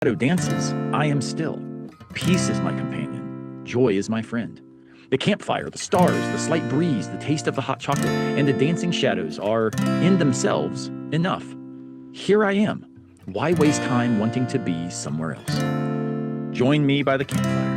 shadow dances, I am still. Peace is my companion. Joy is my friend. The campfire, the stars, the slight breeze, the taste of the hot chocolate, and the dancing shadows are, in themselves, enough. Here I am. Why waste time wanting to be somewhere else? Join me by the campfire.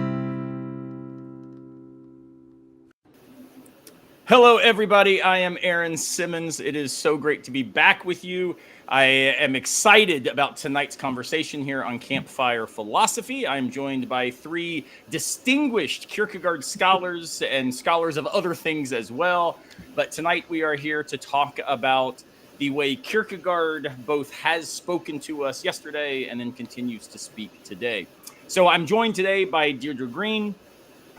Hello, everybody. I am Aaron Simmons. It is so great to be back with you. I am excited about tonight's conversation here on Campfire Philosophy. I'm joined by three distinguished Kierkegaard scholars and scholars of other things as well. But tonight we are here to talk about the way Kierkegaard both has spoken to us yesterday and then continues to speak today. So I'm joined today by Deirdre Green,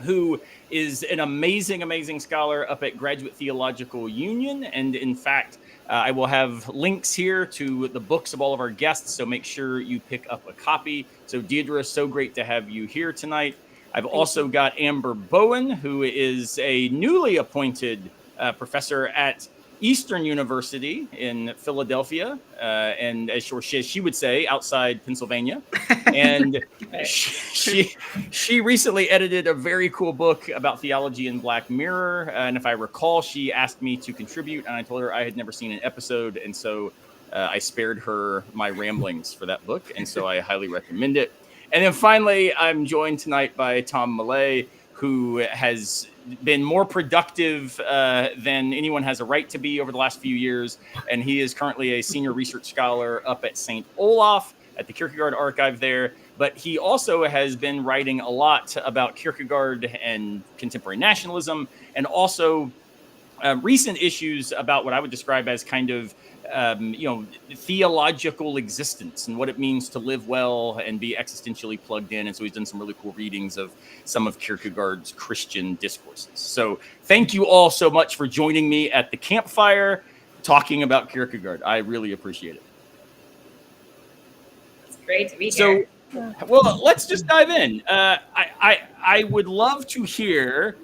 who is an amazing scholar up at Graduate Theological Union. And in fact, I will have links here to the books of all of our guests, so make sure you pick up a copy. So Deirdre, so great to have you here tonight. I've also got Amber Bowen, who is a newly appointed professor at Eastern University in Philadelphia, and as she would say, outside Pennsylvania. And she recently edited a very cool book about theology in Black Mirror. And if I recall, she asked me to contribute, and I told her I had never seen an episode. And so I spared her my ramblings for that book. And so I highly recommend it. And then finally, I'm joined tonight by Tom Millay, who has been more productive than anyone has a right to be over the last few years. And he is currently a senior research scholar up at St. Olaf at the Kierkegaard Archive there. But he also has been writing a lot about Kierkegaard and contemporary nationalism, and also recent issues about what I would describe as kind of theological existence and what it means to live well and be existentially plugged in. And so he's done some really cool readings of some of Kierkegaard's Christian discourses. So thank you all so much for joining me at the campfire talking about Kierkegaard. I really appreciate it. It's great to be here. So, well, let's just dive in. I would love to hear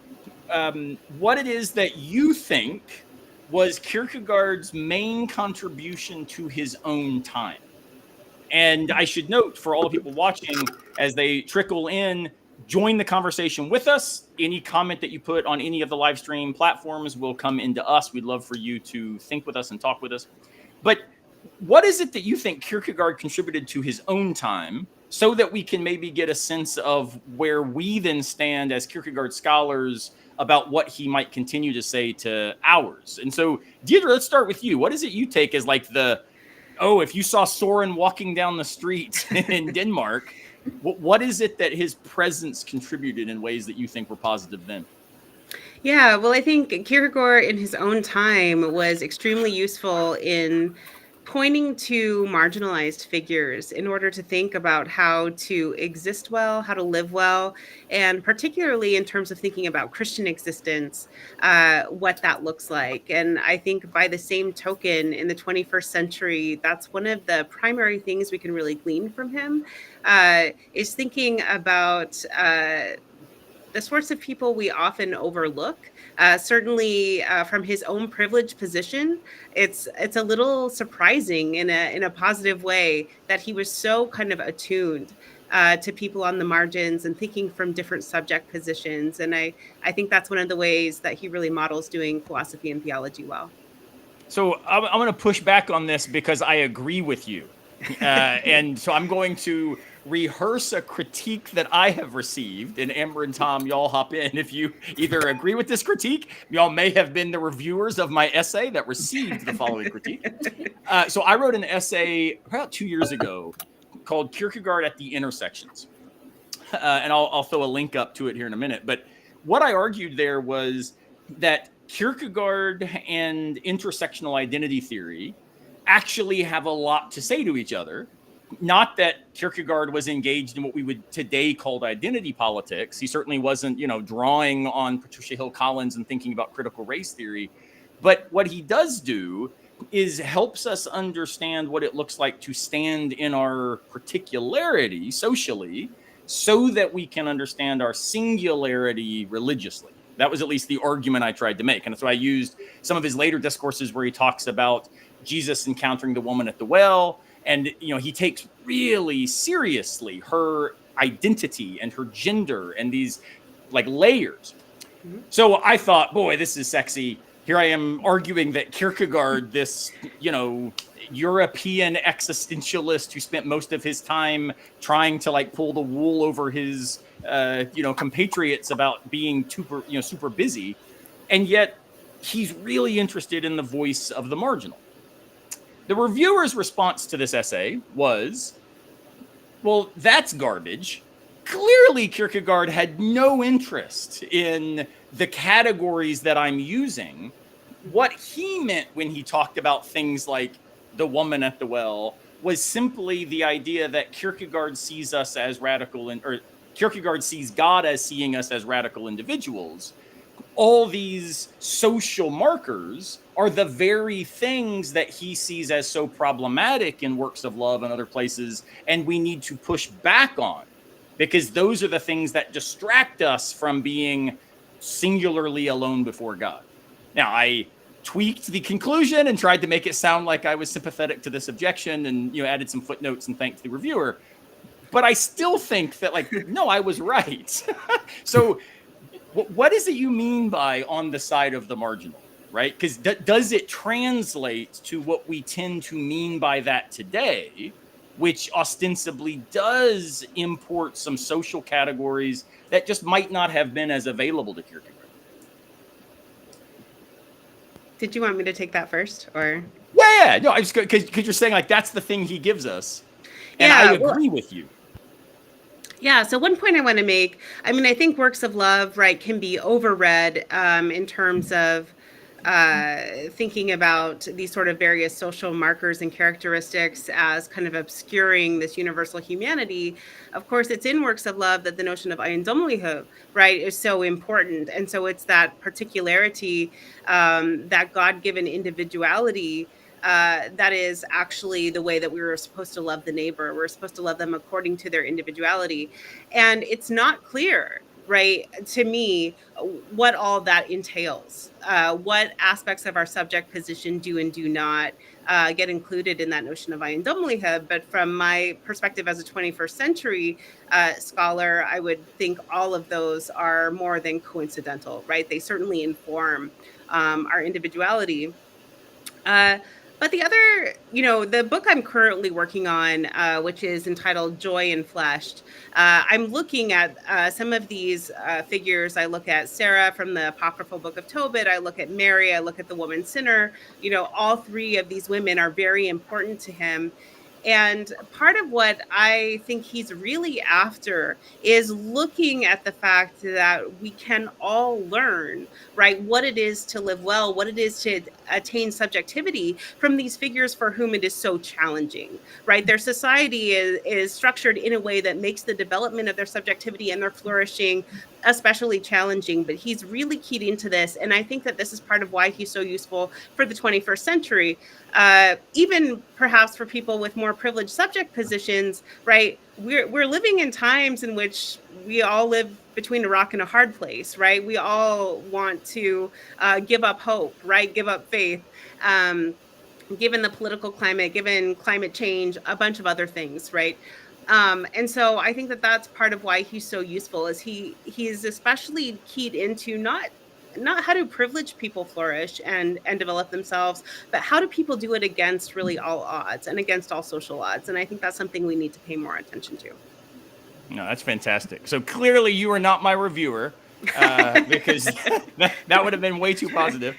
what it is that you think was Kierkegaard's main contribution to his own time. And I should note for all the people watching, as they trickle in, join the conversation with us. Any comment that you put on any of the live stream platforms will come into us. We'd love for you to think with us and talk with us. But what is it that you think Kierkegaard contributed to his own time, so that we can maybe get a sense of where we then stand as Kierkegaard scholars about what he might continue to say to ours? And so, Deirdre, let's start with you. What is it you take as like if you saw Søren walking down the street in Denmark, what is it that his presence contributed in ways that you think were positive then? Yeah, well, I think Kierkegaard in his own time was extremely useful in pointing to marginalized figures in order to think about how to exist well, how to live well, and particularly in terms of thinking about Christian existence, what that looks like. And I think by the same token, in the 21st century, that's one of the primary things we can really glean from him, is thinking about the sorts of people we often overlook. Certainly from his own privileged position, it's a little surprising in a positive way that he was so kind of attuned to people on the margins and thinking from different subject positions. And I think that's one of the ways that he really models doing philosophy and theology well. So I'm going to push back on this because I agree with you. And so I'm going to rehearse a critique that I have received, and Amber and Tom, y'all hop in if you either agree with this critique. Y'all may have been the reviewers of my essay that received the following critique. So I wrote an essay about 2 years ago called Kierkegaard at the Intersections. And I'll throw a link up to it here in a minute. But what I argued there was that Kierkegaard and intersectional identity theory actually have a lot to say to each other. Not that Kierkegaard was engaged in what we would today call identity politics. He certainly wasn't, drawing on Patricia Hill Collins and thinking about critical race theory. But what he does do is helps us understand what it looks like to stand in our particularity socially so that we can understand our singularity religiously. That was at least the argument I tried to make. And so I used some of his later discourses where he talks about Jesus encountering the woman at the well And, he takes really seriously her identity and her gender and these like layers. Mhm. So I thought, boy, this is sexy. Here I am arguing that Kierkegaard, this, European existentialist who spent most of his time trying to like pull the wool over his, compatriots about being super busy. And yet he's really interested in the voice of the marginal. The reviewer's response to this essay was, well, that's garbage. Clearly, Kierkegaard had no interest in the categories that I'm using. What he meant when he talked about things like the woman at the well was simply the idea that Kierkegaard sees us as or Kierkegaard sees God as seeing us as radical individuals. All these social markers are the very things that he sees as so problematic in works of love and other places, and we need to push back on, because those are the things that distract us from being singularly alone before God. Now, I tweaked the conclusion and tried to make it sound like I was sympathetic to this objection and, added some footnotes and thanked the reviewer. But I still think that, no, I was right. So what is it you mean by on the side of the marginal, right? Because does it translate to what we tend to mean by that today, which ostensibly does import some social categories that just might not have been as available to Kierkegaard? Did you want me to take that first, or? Yeah, no, I just because you're saying that's the thing he gives us, and I agree with you. Yeah, so one point I want to make, I think works of love, right, can be overread in terms of thinking about these sort of various social markers and characteristics as kind of obscuring this universal humanity. Of course, it's in works of love that the notion of Eigendomlichkeit, right, is so important. And so it's that particularity, that God-given individuality, that is actually the way that we were supposed to love the neighbor. We're supposed to love them according to their individuality. And it's not clear, right, to me, what all that entails, what aspects of our subject position do and do not get included in that notion of Eigendomlichkeit. But from my perspective as a 21st century scholar, I would think all of those are more than coincidental, right? They certainly inform our individuality. But the other, the book I'm currently working on, which is entitled Joy and Fleshed, I'm looking at some of these figures. I look at Sarah from the Apocryphal Book of Tobit. I look at Mary. I look at the woman sinner. All three of these women are very important to him. And part of what I think he's really after is looking at the fact that we can all learn, right, what it is to live well, what it is to attain subjectivity from these figures for whom it is so challenging, right? Their society is structured in a way that makes the development of their subjectivity and their flourishing especially challenging. But he's really keyed into this. And I think that this is part of why he's so useful for the 21st century. Even perhaps for people with more privileged subject positions, right? We're living in times in which we all live between a rock and a hard place, right? We all want to give up hope, right? Give up faith, given the political climate, given climate change, a bunch of other things, right? And so I think that that's part of why he's so useful, is he's especially keyed into not how do privileged people flourish and develop themselves, but how do people do it against really all odds and against all social odds. And I think that's something we need to pay more attention to. No, that's fantastic. So clearly you are not my reviewer, because that would have been way too positive.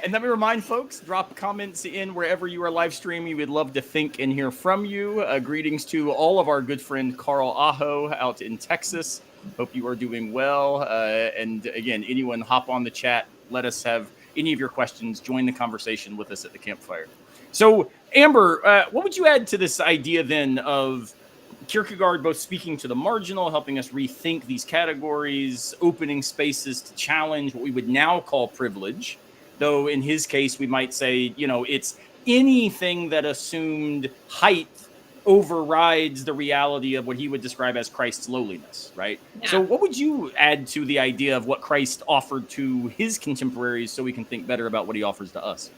And let me remind folks, drop comments in wherever you are live streaming. We'd love to think and hear from you. Greetings to all of our good friend Carl Aho out in Texas. Hope you are doing well. And again, anyone hop on the chat. Let us have any of your questions. Join the conversation with us at the campfire. So, Amber, what would you add to this idea then of Kierkegaard both speaking to the marginal, helping us rethink these categories, opening spaces to challenge what we would now call privilege, though in his case we might say, it's anything that assumed height overrides the reality of what he would describe as Christ's lowliness, right? Yeah. So what would you add to the idea of what Christ offered to his contemporaries so we can think better about what he offers to us?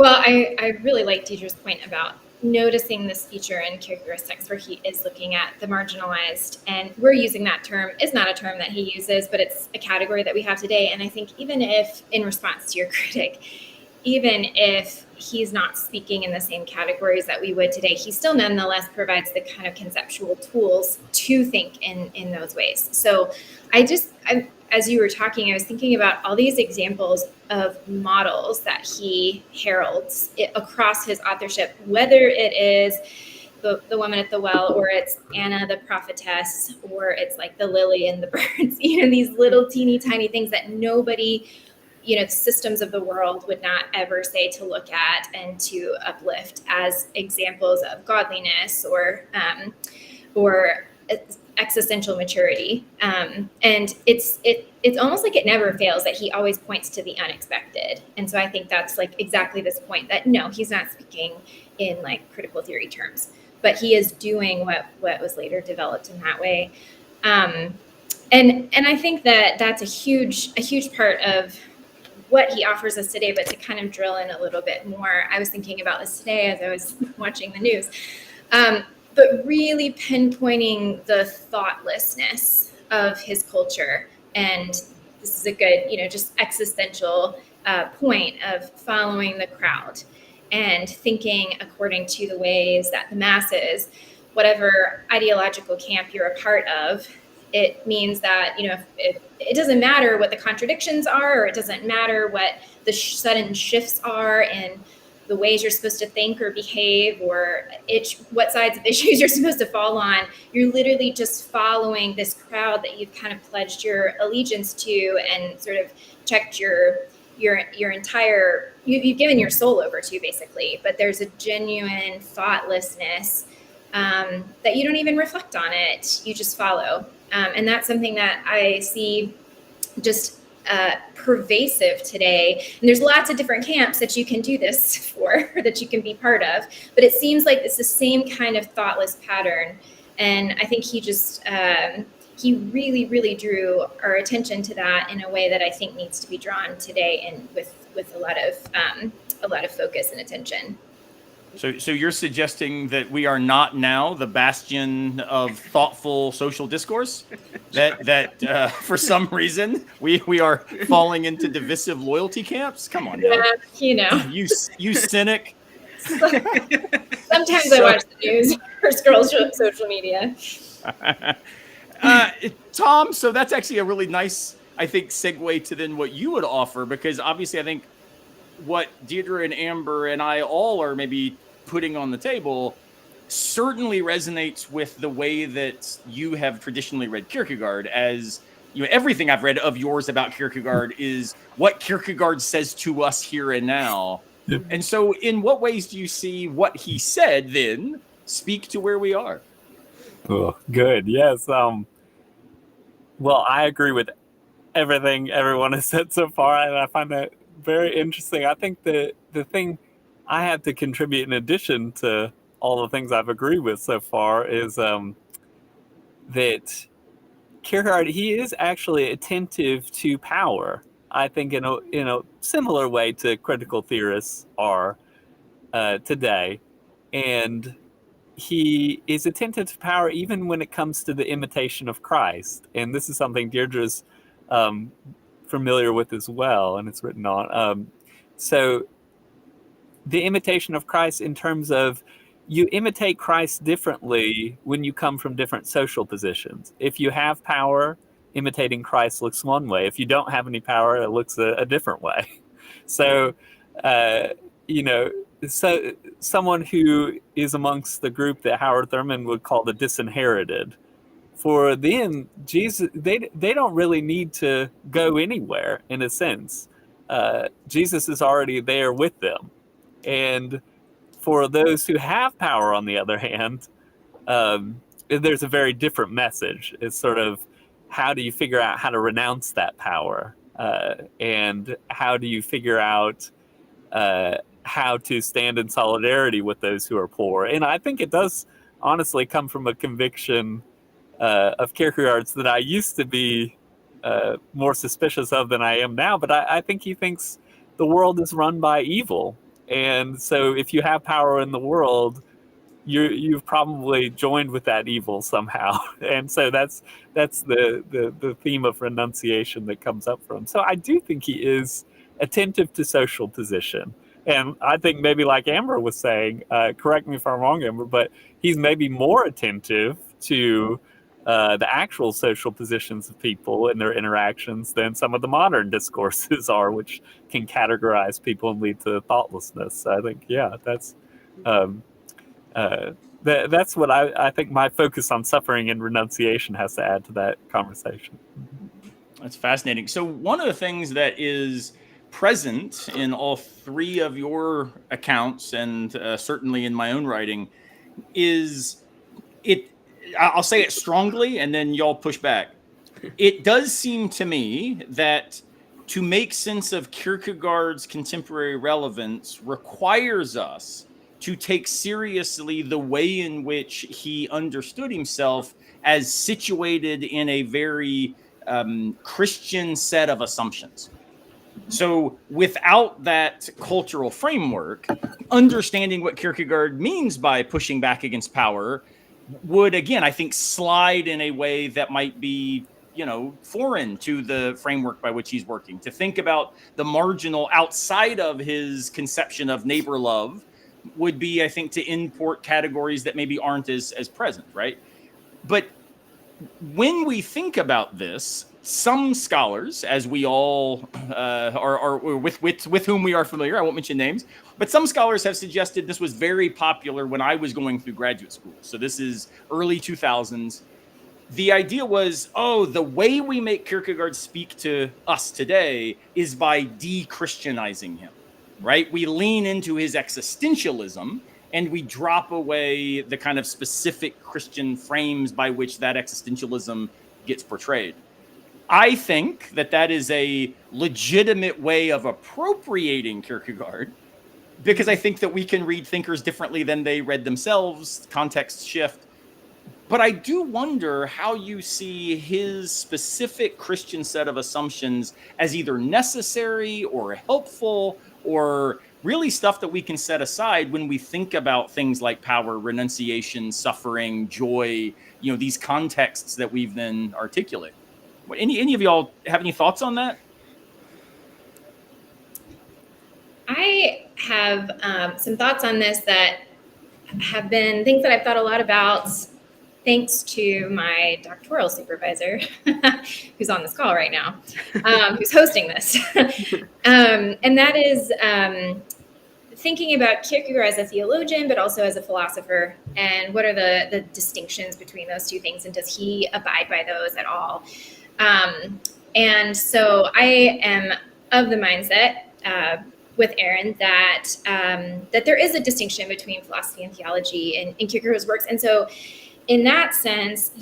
Well, I really like Deidre's point about noticing this feature in Kierkegaard's text where he is looking at the marginalized, and we're using that term. It's not a term that he uses, but it's a category that we have today. And I think even if, in response to your critic, even if he's not speaking in the same categories that we would today, he still nonetheless provides the kind of conceptual tools to think in those ways. So as you were talking, I was thinking about all these examples of models that he heralds across his authorship, whether it is the woman at the well, or it's Anna the prophetess, or it's like the lily and the birds, these little teeny tiny things that nobody, systems of the world would not ever say to look at and to uplift as examples of godliness or existential maturity. And it's almost like it never fails that he always points to the unexpected. And so I think that's like exactly this point that no, he's not speaking in like critical theory terms, but he is doing what was later developed in that way. And I think that that's a huge part of what he offers us today. But to kind of drill in a little bit more, I was thinking about this today as I was watching the news. But really pinpointing the thoughtlessness of his culture. And this is a good, just existential point of following the crowd and thinking according to the ways that the masses, whatever ideological camp you're a part of, it means that, it doesn't matter what the contradictions are, or it doesn't matter what the sudden shifts are in the ways you're supposed to think or behave, or what sides of issues you're supposed to fall on. You're literally just following this crowd that you've kind of pledged your allegiance to and sort of checked your entire, you've given your soul over to, basically. But there's a genuine thoughtlessness that you don't even reflect on it. You just follow. And that's something that I see just pervasive today. And there's lots of different camps that you can do this for, or that you can be part of. But it seems like it's the same kind of thoughtless pattern. And I think he just, he really, really drew our attention to that in a way that I think needs to be drawn today, and with a lot of focus and attention. So you're suggesting that we are not now the bastion of thoughtful social discourse, that for some reason we are falling into divisive loyalty camps? Come on now. Yeah, you cynic. Sometimes I watch the news or scroll social media. Tom, so that's actually a really nice, I think, segue to then what you would offer, because obviously I think what Deidre and Amber and I all are maybe putting on the table certainly resonates with the way that you have traditionally read Kierkegaard. As everything I've read of yours about Kierkegaard is what Kierkegaard says to us here and now. Yep. And so in what ways do you see what he said then speak to where we are? Oh, good. Yes. Well, I agree with everything everyone has said so far, and I find that very interesting. I think the thing I have to contribute in addition to all the things I've agreed with so far is that Kierkegaard, he is actually attentive to power. I think in a similar way to critical theorists are today, and he is attentive to power even when it comes to the imitation of Christ. And this is something Deirdre's familiar with as well, and it's written on. So the imitation of Christ in terms of you imitate Christ differently when you come from different social positions. If you have power, imitating Christ looks one way. If you don't have any power, it looks a different way. So, so someone who is amongst the group that Howard Thurman would call the disinherited, for them, Jesus, they don't really need to go anywhere in a sense. Jesus is already there with them. And for those who have power, on the other hand, there's a very different message. It's sort of, how do you figure out how to renounce that power? And how do you figure out how to stand in solidarity with those who are poor? And I think it does honestly come from a conviction of Kierkegaard's that I used to be more suspicious of than I am now. But I think he thinks the world is run by evil. And so if you have power in the world, you've probably joined with that evil somehow. And so that's the theme of renunciation that comes up for him. So I do think he is attentive to social position. And I think maybe like Amber was saying, correct me if I'm wrong, Amber, but he's maybe more attentive to the actual social positions of people and their interactions than some of the modern discourses are, which can categorize people and lead to thoughtlessness. So I think, yeah, that's what I think my focus on suffering and renunciation has to add to that conversation. That's fascinating. So one of the things that is present in all three of your accounts, and certainly in my own writing, is it. I'll say it strongly, and then y'all push back. It does seem to me that to make sense of Kierkegaard's contemporary relevance requires us to take seriously the way in which he understood himself as situated in a very Christian set of assumptions. So without that cultural framework, understanding what Kierkegaard means by pushing back against power would, again, I think, slide in a way that might be, foreign to the framework by which he's working. To think about the marginal outside of his conception of neighbor love would be, I think, to import categories that maybe aren't as present, right? But when we think about this, some scholars, as we all are with whom we are familiar, I won't mention names, but some scholars have suggested this was very popular when I was going through graduate school. So this is early 2000s. The idea was, the way we make Kierkegaard speak to us today is by de-Christianizing him, right? We lean into his existentialism and we drop away the kind of specific Christian frames by which that existentialism gets portrayed. I think that is a legitimate way of appropriating Kierkegaard, because I think that we can read thinkers differently than they read themselves, contexts shift. But I do wonder how you see his specific Christian set of assumptions as either necessary or helpful, or really stuff that we can set aside when we think about things like power, renunciation, suffering, joy, these contexts that we've then articulated. Any of y'all have any thoughts on that? I have some thoughts on this that have been things that I've thought a lot about thanks to my doctoral supervisor, who's on this call right now, who's hosting this. And that is thinking about Kierkegaard as a theologian, but also as a philosopher, and what are the distinctions between those two things, and does he abide by those at all? And so I am of the mindset with Aaron that there is a distinction between philosophy and theology in Kierkegaard's works. And so in that sense,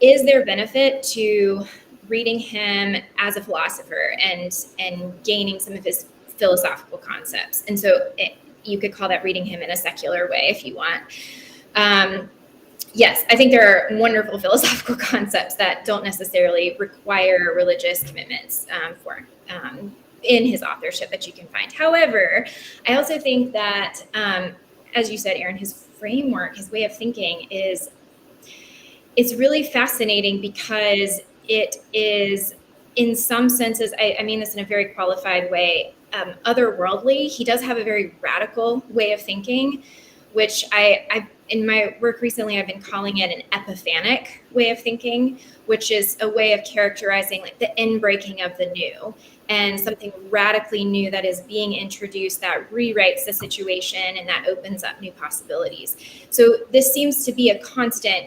is there benefit to reading him as a philosopher and gaining some of his philosophical concepts? And so you could call that reading him in a secular way if you want. Yes, I think there are wonderful philosophical concepts that don't necessarily require religious commitments in his authorship that you can find. However, I also think that, as you said, Aaron, his framework, his way of thinking it's really fascinating because it is, in some senses, I mean this in a very qualified way, otherworldly. He does have a very radical way of thinking, which I in my work recently, I've been calling it an epiphanic way of thinking, which is a way of characterizing like the inbreaking of the new and something radically new that is being introduced that rewrites the situation and that opens up new possibilities. So this seems to be a constant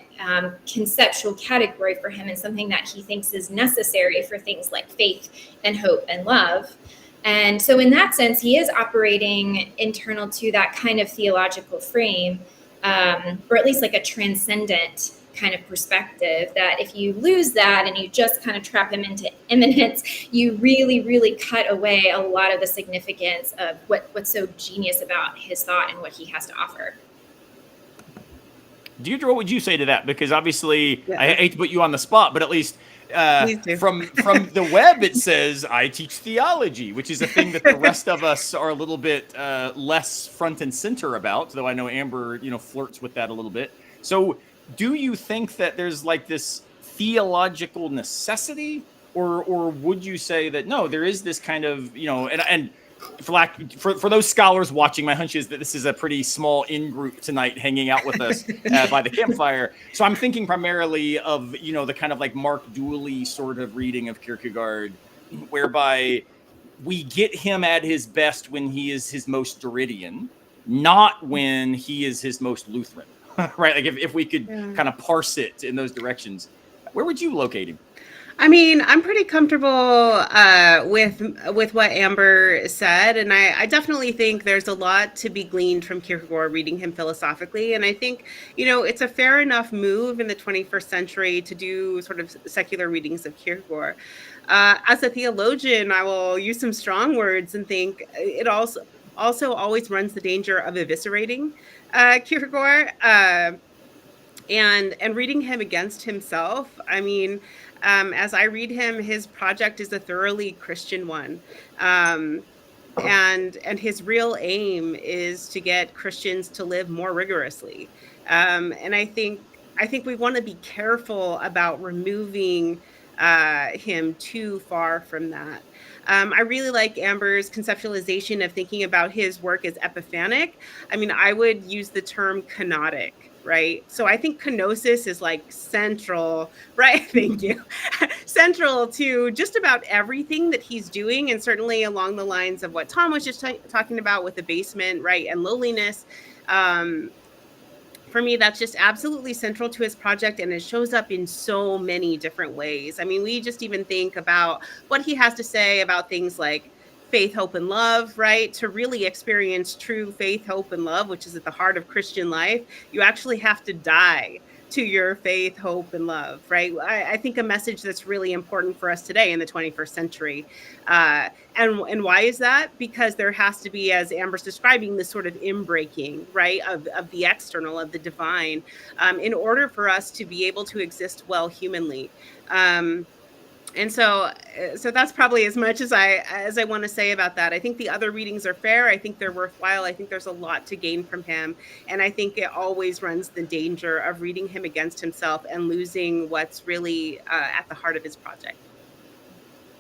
conceptual category for him, and something that he thinks is necessary for things like faith and hope and love. And so in that sense, he is operating internal to that kind of theological frame, or at least like a transcendent kind of perspective, that if you lose that and you just kind of trap him into immanence, you really, really cut away a lot of the significance of what's so genius about his thought and what he has to offer. Deirdre, what would you say to that? Because obviously, I hate to put you on the spot, but at least Please do. From the web, it says I teach theology, which is a thing that the rest of us are a little bit less front and center about. Though I know Amber, flirts with that a little bit. So, do you think that there's like this theological necessity, or would you say that no, there is this kind of and for those scholars watching, my hunch is that this is a pretty small in-group tonight hanging out with us by the campfire. So I'm thinking primarily of, the kind of like Mark Dooley sort of reading of Kierkegaard, whereby we get him at his best when he is his most Derridian, not when he is his most Lutheran, right? Like if we could kind of parse it in those directions, where would you locate him? I mean, I'm pretty comfortable with what Amber said, and I definitely think there's a lot to be gleaned from Kierkegaard reading him philosophically. And I think, it's a fair enough move in the 21st century to do sort of secular readings of Kierkegaard. As a theologian, I will use some strong words and think it also always runs the danger of eviscerating Kierkegaard and reading him against himself. I mean, as I read him, his project is a thoroughly Christian one. And his real aim is to get Christians to live more rigorously. And I think we want to be careful about removing him too far from that. I really like Amber's conceptualization of thinking about his work as epiphanic. I mean, I would use the term kenotic. Right. So I think kenosis is like central, right? Thank you. Central to just about everything that he's doing. And certainly along the lines of what Tom was just talking about with abasement, right? And lowliness. For me, that's just absolutely central to his project. And it shows up in so many different ways. I mean, we just even think about what he has to say about things like faith, hope, and love, right? To really experience true faith, hope, and love, which is at the heart of Christian life, you actually have to die to your faith, hope, and love, right? I think a message that's really important for us today in the 21st century. And why is that? Because there has to be, as Amber's describing, this sort of inbreaking, right, of the external, of the divine, in order for us to be able to exist well humanly. And so that's probably as much as I want to say about that. I think the other readings are fair. I think they're worthwhile. I think there's a lot to gain from him. And I think it always runs the danger of reading him against himself and losing what's really at the heart of his project.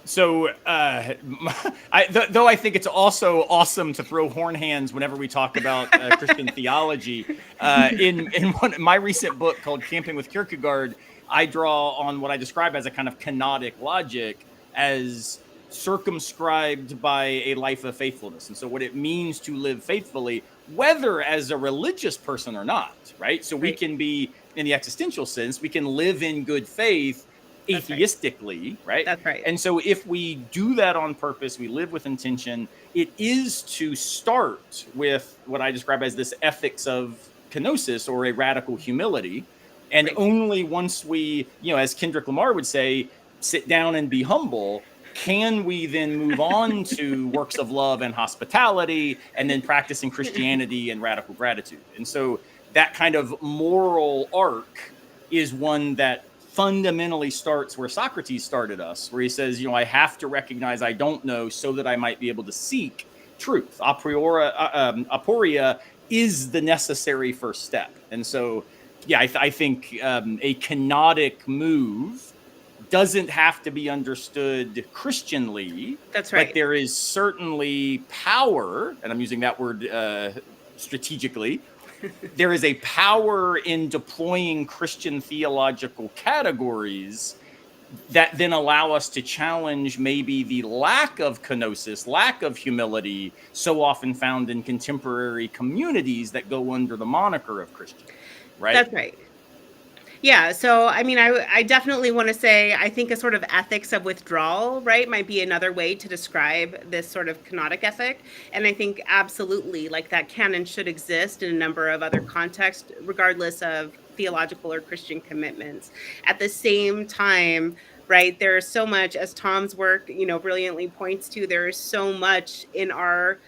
So, though I think it's also awesome to throw horn hands whenever we talk about Christian theology, in my recent book called Camping with Kierkegaard, I draw on what I describe as a kind of kenotic logic as circumscribed by a life of faithfulness. And so what it means to live faithfully, whether as a religious person or not, right? So we can be, in the existential sense, we can live in good faith atheistically, right? That's right. And so if we do that on purpose, we live with intention, it is to start with what I describe as this ethics of kenosis, or a radical humility. And only once we, as Kendrick Lamar would say, sit down and be humble, can we then move on to works of love and hospitality, and then practicing Christianity and radical gratitude. And so that kind of moral arc is one that fundamentally starts where Socrates started us, where he says, I have to recognize I don't know so that I might be able to seek truth. Aporia is the necessary first step. And so, I think a kenotic move doesn't have to be understood Christianly. That's right. But there is certainly power, and I'm using that word strategically. There is a power in deploying Christian theological categories that then allow us to challenge maybe the lack of kenosis, lack of humility, so often found in contemporary communities that go under the moniker of Christian. Right? That's right. Yeah. So, I mean, I definitely want to say, I think a sort of ethics of withdrawal, right, might be another way to describe this sort of kenotic ethic. And I think absolutely, like, that can and should exist in a number of other contexts, regardless of theological or Christian commitments. At the same time, right, there is so much, as Tom's work, brilliantly points to, there is so much in our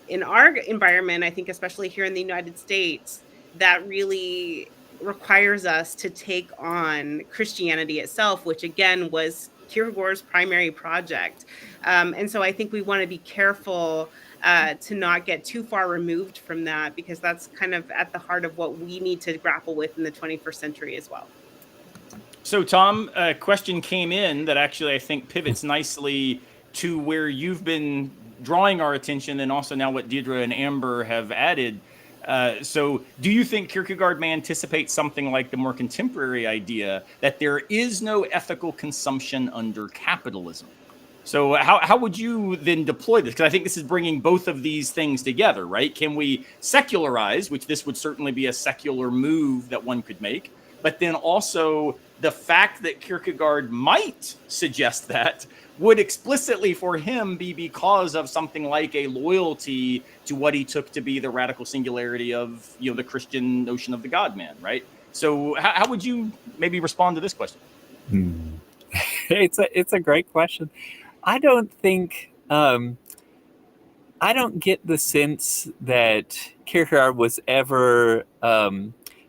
environment, I think, especially here in the United States, that really requires us to take on Christianity itself, which again was Kierkegaard's primary project. And so I think we want to be careful to not get too far removed from that, because that's kind of at the heart of what we need to grapple with in the 21st century as well. So, Tom, a question came in that actually I think pivots nicely to where you've been drawing our attention, and also now what Deirdre and Amber have added. So do you think Kierkegaard may anticipate something like the more contemporary idea that there is no ethical consumption under capitalism? So how would you then deploy this? Because I think this is bringing both of these things together, right? Can we secularize, which this would certainly be a secular move that one could make, but then also the fact that Kierkegaard might suggest that would explicitly for him be because of something like a loyalty to what he took to be the radical singularity of, you know, the Christian notion of the God-man, right? So how would you maybe respond to this question? It's a great question. I don't think I don't get the sense that Kierkegaard was ever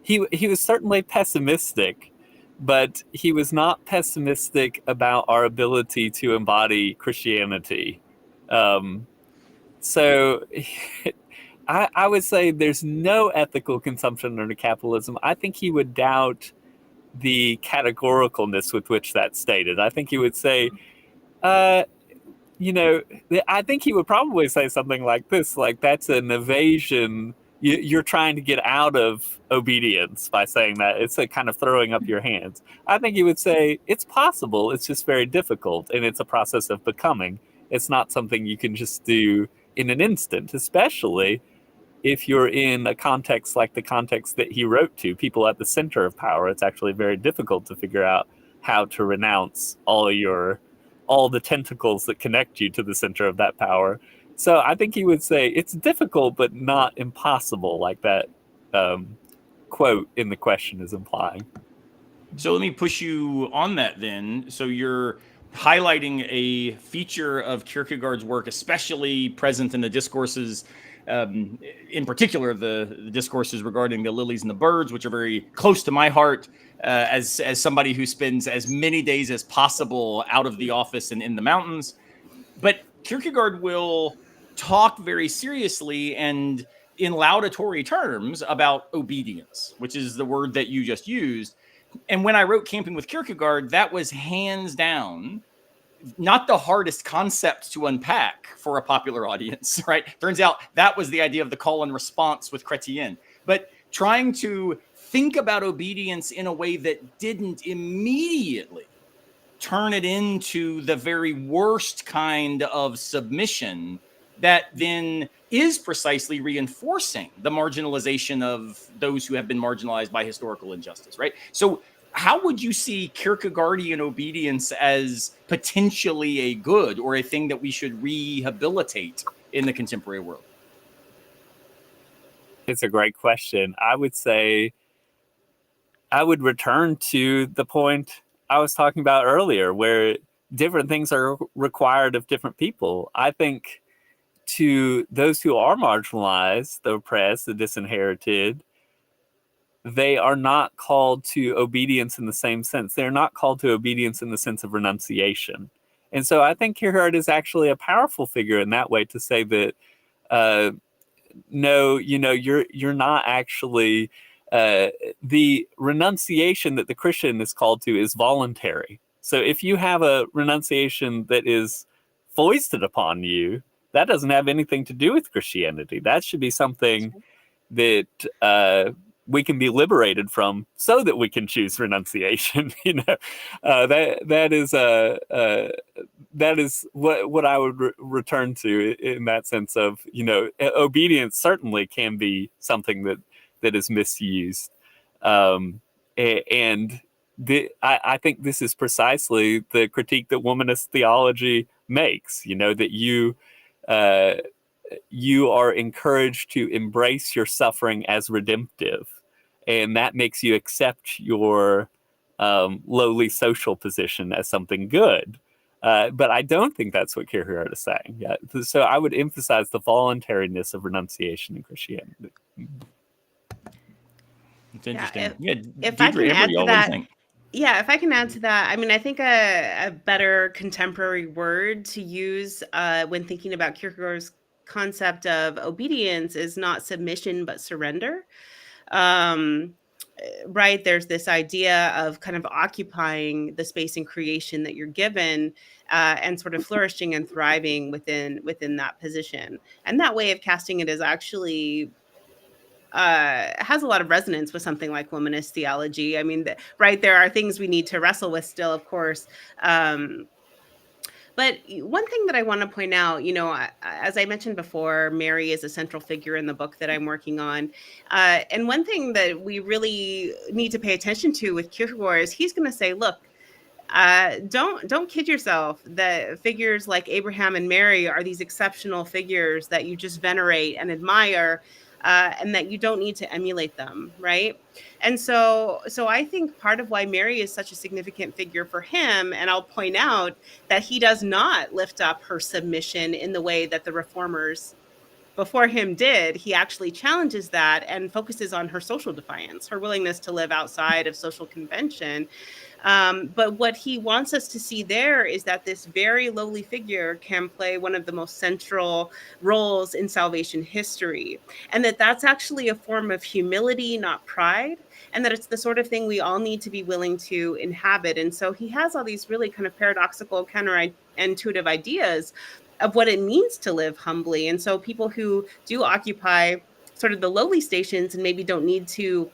he was certainly pessimistic, but he was not pessimistic about our ability to embody Christianity. So I would say there's no ethical consumption under capitalism. I think he would doubt the categoricalness with which that's stated. I think he would say, I think he would probably say something like this, like that's an evasion. You're trying to get out of obedience by saying that. It's a kind of throwing up your hands. I think he would say it's possible. It's just very difficult. And it's a process of becoming. It's not something you can just do in an instant, especially if you're in a context like the context that he wrote to, people at the center of power. It's actually very difficult to figure out how to renounce all the tentacles that connect you to the center of that power. So I think he would say it's difficult, but not impossible, like that quote in the question is implying. So let me push you on that then. So you're highlighting a feature of Kierkegaard's work, especially present in the discourses, in particular the discourses regarding the lilies and the birds, which are very close to my heart as somebody who spends as many days as possible out of the office and in the mountains. But Kierkegaard will talk very seriously and in laudatory terms about obedience, which is the word that you just used. And when I wrote Camping with Kierkegaard, that was hands down not the hardest concept to unpack for a popular audience, right? Turns out that was the idea of the call and response with Chrétien. But trying to think about obedience in a way that didn't immediately turn it into the very worst kind of submission that then is precisely reinforcing the marginalization of those who have been marginalized by historical injustice, right? So how would you see Kierkegaardian obedience as potentially a good or a thing that we should rehabilitate in the contemporary world? It's a great question. I would say I would return to the point I was talking about earlier, where different things are required of different people. I think to those who are marginalized, the oppressed, the disinherited, they are not called to obedience in the same sense. They're not called to obedience in the sense of renunciation. And so I think Kierkegaard is actually a powerful figure in that way, to say that, no, you're not actually, the renunciation that the Christian is called to is voluntary. So if you have a renunciation that is foisted upon you, that doesn't have anything to do with Christianity. That should be something that we can be liberated from, so that we can choose renunciation. That is what I would return to in that sense of, obedience certainly can be something that is misused, and I think this is precisely the critique that womanist theology makes. That you are encouraged to embrace your suffering as redemptive, and that makes you accept your lowly social position as something good. But I don't think that's what Kierkegaard is saying. Yeah. So I would emphasize the voluntariness of renunciation in Christianity. It's interesting. If I can Deidre, add Amber, to y'all, what do you that, think? if I can add to that, I mean, I think a better contemporary word to use when thinking about Kierkegaard's concept of obedience is not submission, but surrender. Um, right, there's this idea of kind of occupying the space in creation that you're given, and sort of flourishing and thriving within that position. And that way of casting it is actually has a lot of resonance with something like womanist theology. I mean, right, there are things we need to wrestle with still, of course. But one thing that I want to point out, as I mentioned before, Mary is a central figure in the book that I'm working on. And one thing that we really need to pay attention to with Kierkegaard is he's going to say, look, don't kid yourself that figures like Abraham and Mary are these exceptional figures that you just venerate and admire, and that you don't need to emulate them, right? And so I think part of why Mary is such a significant figure for him, and I'll point out that he does not lift up her submission in the way that the reformers before him did. He actually challenges that and focuses on her social defiance, her willingness to live outside of social convention. But what he wants us to see there is that this very lowly figure can play one of the most central roles in salvation history, and that that's actually a form of humility, not pride, and that it's the sort of thing we all need to be willing to inhabit. And so he has all these really kind of paradoxical, counterintuitive ideas of what it means to live humbly. And so people who do occupy sort of the lowly stations and maybe don't need to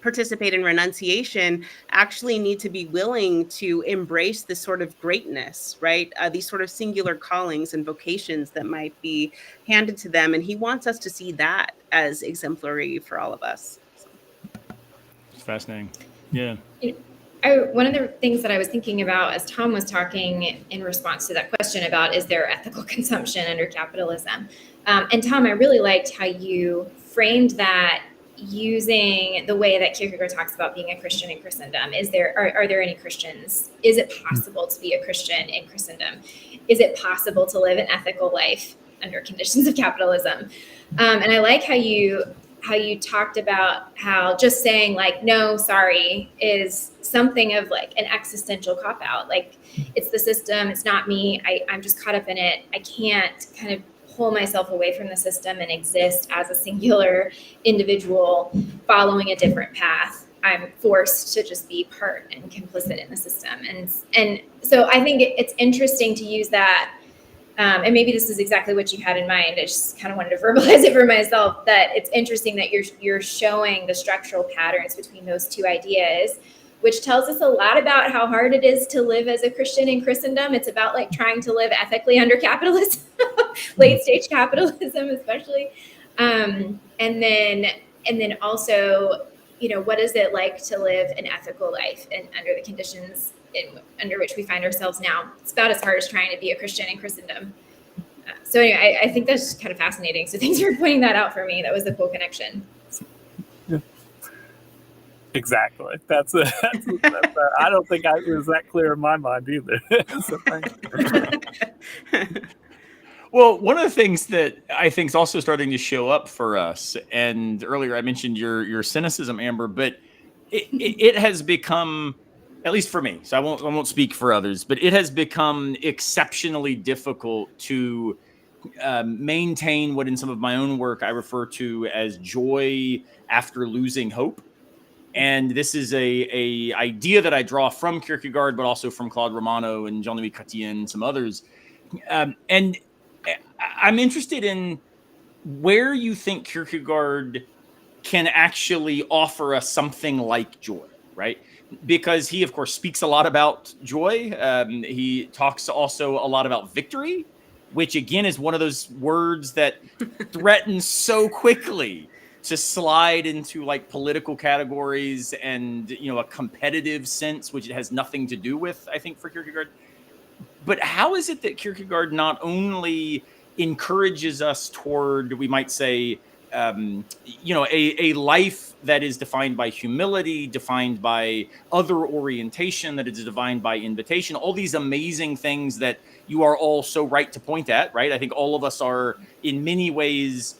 participate in renunciation actually need to be willing to embrace this sort of greatness, right? These sort of singular callings and vocations that might be handed to them. And he wants us to see that as exemplary for all of us. It's fascinating. Yeah. One of the things that I was thinking about as Tom was talking in response to that question about, is there ethical consumption under capitalism? And Tom, I really liked how you framed that using the way that Kierkegaard talks about being a Christian in Christendom. Are there any Christians? Is it possible to be a Christian in Christendom? Is it possible to live an ethical life under conditions of capitalism? And I like how you talked about how just saying like, no, sorry, is something of like an existential cop out. Like, it's the system, it's not me. I'm just caught up in it. I can't kind of pull myself away from the system and exist as a singular individual following a different path. I'm forced to just be part and complicit in the system. And so I think it's interesting to use that. And maybe this is exactly what you had in mind. I just kind of wanted to verbalize it for myself, that it's interesting that you're showing the structural patterns between those two ideas, which tells us a lot about how hard it is to live as a Christian in Christendom. It's about like trying to live ethically under capitalism, late stage capitalism, especially. And then also, what is it like to live an ethical life and under the conditions under which we find ourselves now? It's about as hard as trying to be a Christian in Christendom. So anyway, I think that's kind of fascinating. So thanks for pointing that out for me. That was a cool connection. Yeah. Exactly. That's I don't think it was that clear in my mind either. So thank you. Well, one of the things that I think is also starting to show up for us, and earlier I mentioned your cynicism, Amber, but it has become, at least for me, so I won't speak for others, but it has become exceptionally difficult to maintain what in some of my own work I refer to as joy after losing hope. And this is a idea that I draw from Kierkegaard, but also from Claude Romano and Jean-Louis Chrétien and some others. And I'm interested in where you think Kierkegaard can actually offer us something like joy, right? Because he, of course, speaks a lot about joy. He talks also a lot about victory, which, again, is one of those words that threatens so quickly to slide into like political categories and, a competitive sense, which it has nothing to do with, I think, for Kierkegaard. But how is it that Kierkegaard not only encourages us toward, we might say, a life that is defined by humility, defined by other orientation, that is defined by invitation, all these amazing things that you are all so right to point at, right? I think all of us are in many ways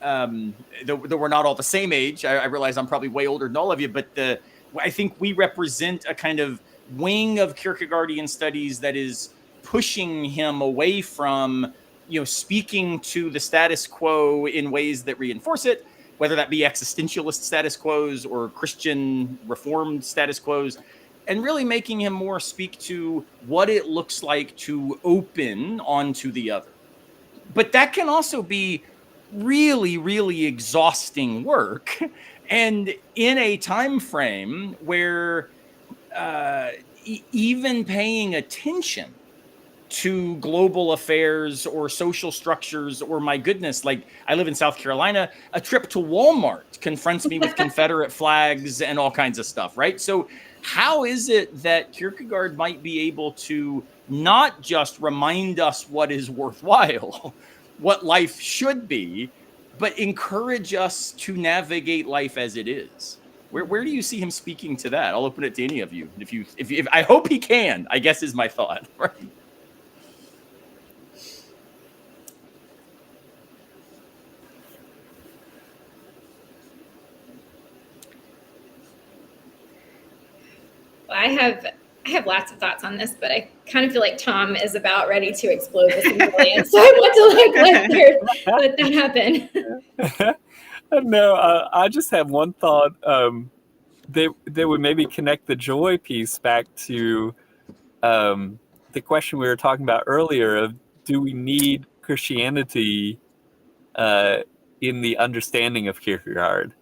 though we're not all the same age, I realize I'm probably way older than all of you, but I think we represent a kind of wing of Kierkegaardian studies that is pushing him away from, speaking to the status quo in ways that reinforce it, whether that be existentialist status quos or Christian reformed status quos, and really making him more speak to what it looks like to open onto the other. But that can also be really, really exhausting work. And in a time frame where even paying attention to global affairs or social structures, or my goodness, like I live in South Carolina, a trip to Walmart confronts me with Confederate flags and all kinds of stuff, right? So how is it that Kierkegaard might be able to not just remind us what is worthwhile, what life should be, but encourage us to navigate life as it is? Where do you see him speaking to that? I'll open it to any of you. If I hope he can, I guess is my thought. Right? I have lots of thoughts on this, but I kind of feel like Tom is about ready to explode this in brilliance. So I want to let that happen. No, I just have one thought. They would maybe connect the joy piece back to the question we were talking about earlier of, do we need Christianity in the understanding of Kierkegaard?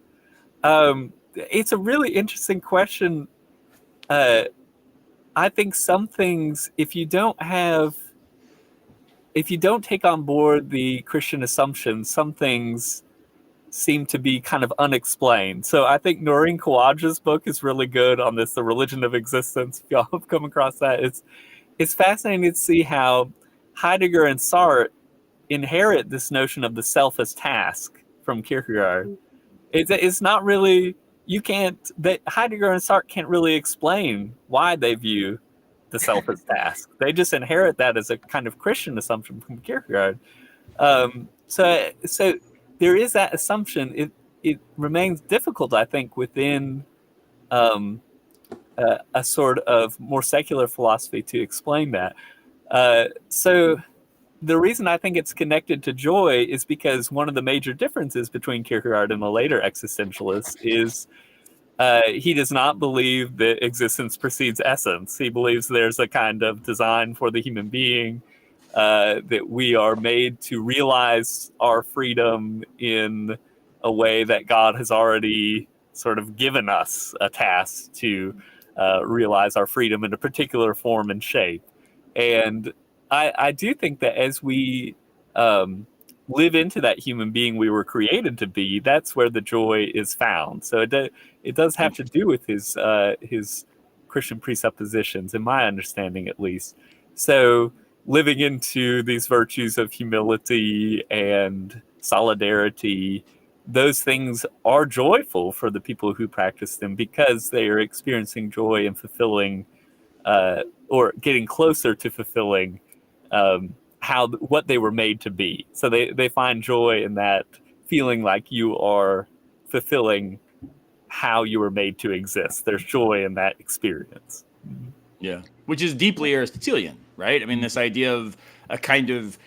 It's a really interesting question. I think some things, if you don't take on board the Christian assumptions, some things seem to be kind of unexplained. So I think Noreen Kawaja's book is really good on this, The Religion of Existence. If y'all have come across that, it's fascinating to see how Heidegger and Sartre inherit this notion of the self as task from Kierkegaard. It's not really, Heidegger and Sartre can't really explain why they view the self as task. They just inherit that as a kind of Christian assumption from Kierkegaard. So there is that assumption. It remains difficult, I think, within a sort of more secular philosophy to explain that. So the reason I think it's connected to joy is because one of the major differences between Kierkegaard and the later existentialists is he does not believe that existence precedes essence. He believes there's a kind of design for the human being, that we are made to realize our freedom in a way that God has already sort of given us a task to realize our freedom in a particular form and shape. And I do think that as we live into that human being we were created to be, that's where the joy is found. So it does have to do with his Christian presuppositions, in my understanding at least. So living into these virtues of humility and solidarity, those things are joyful for the people who practice them because they are experiencing joy and fulfilling or getting closer to fulfilling what they were made to be. So they find joy in that feeling like you are fulfilling how you were made to exist. There's joy in that experience. Yeah, which is deeply Aristotelian, right? I mean, this idea of a kind of,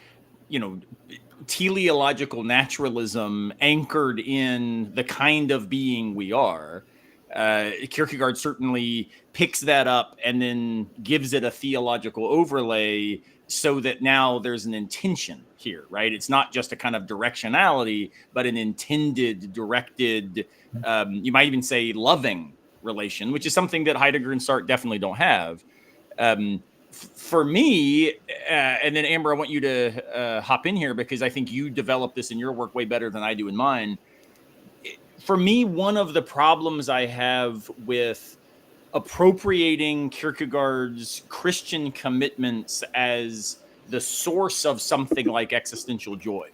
teleological naturalism anchored in the kind of being we are. Kierkegaard certainly picks that up and then gives it a theological overlay so that now there's an intention here, right? It's not just a kind of directionality, but an intended, directed, you might even say loving relation, which is something that Heidegger and Sartre definitely don't have. For me, and then Amber, I want you to hop in here because I think you develop this in your work way better than I do in mine. For me, one of the problems I have with appropriating Kierkegaard's Christian commitments as the source of something like existential joy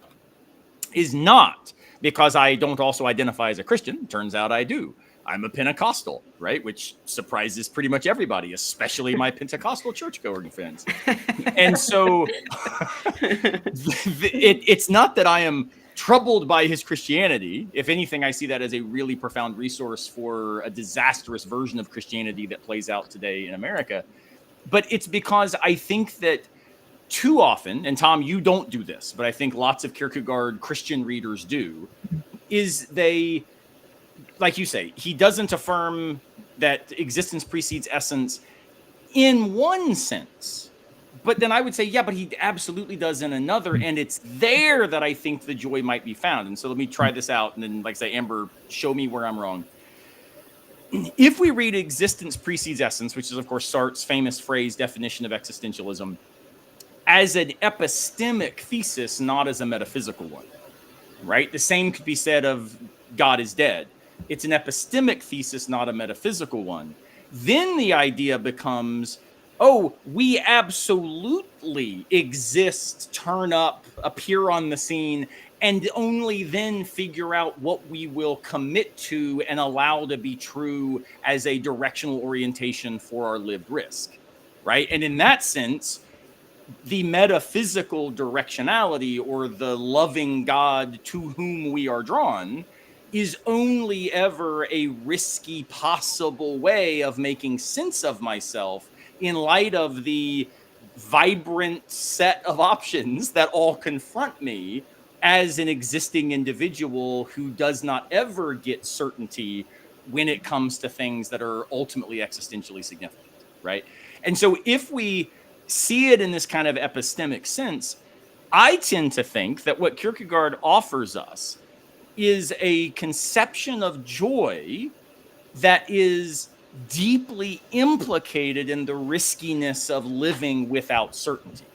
is not because I don't also identify as a Christian. Turns out I do. I'm a Pentecostal, right? Which surprises pretty much everybody, especially my Pentecostal churchgoing friends. And so it's not that I am troubled by his Christianity. If anything, I see that as a really profound resource for a disastrous version of Christianity that plays out today in America. But it's because I think that too often, and Tom, you don't do this, but I think lots of Kierkegaard Christian readers do, is they, like you say, he doesn't affirm that existence precedes essence in one sense. But then I would say, yeah, but he absolutely does in another. And it's there that I think the joy might be found. And so let me try this out. And then, like I say, Amber, show me where I'm wrong. If we read existence precedes essence, which is, of course, Sartre's famous phrase, definition of existentialism, as an epistemic thesis, not as a metaphysical one, right? The same could be said of God is dead. It's an epistemic thesis, not a metaphysical one. Then the idea becomes, oh, we absolutely exist, turn up, appear on the scene, and only then figure out what we will commit to and allow to be true as a directional orientation for our lived risk, right? And in that sense, the metaphysical directionality or the loving God to whom we are drawn is only ever a risky possible way of making sense of myself in light of the vibrant set of options that all confront me as an existing individual who does not ever get certainty when it comes to things that are ultimately existentially significant, right? And so if we see it in this kind of epistemic sense, I tend to think that what Kierkegaard offers us is a conception of joy that is deeply implicated in the riskiness of living without certainty.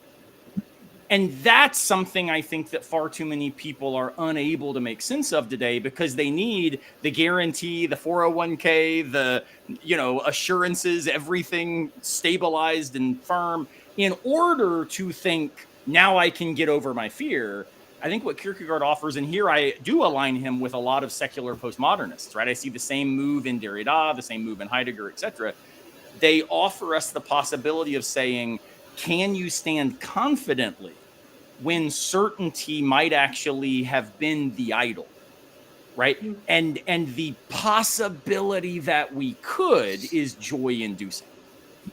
And that's something I think that far too many people are unable to make sense of today because they need the guarantee, the 401k, the, assurances, everything stabilized and firm in order to think, now I can get over my fear. I think what Kierkegaard offers, and here I do align him with a lot of secular postmodernists, right? I see the same move in Derrida, the same move in Heidegger, etc. They offer us the possibility of saying, can you stand confidently when certainty might actually have been the idol, right? And the possibility that we could is joy-inducing.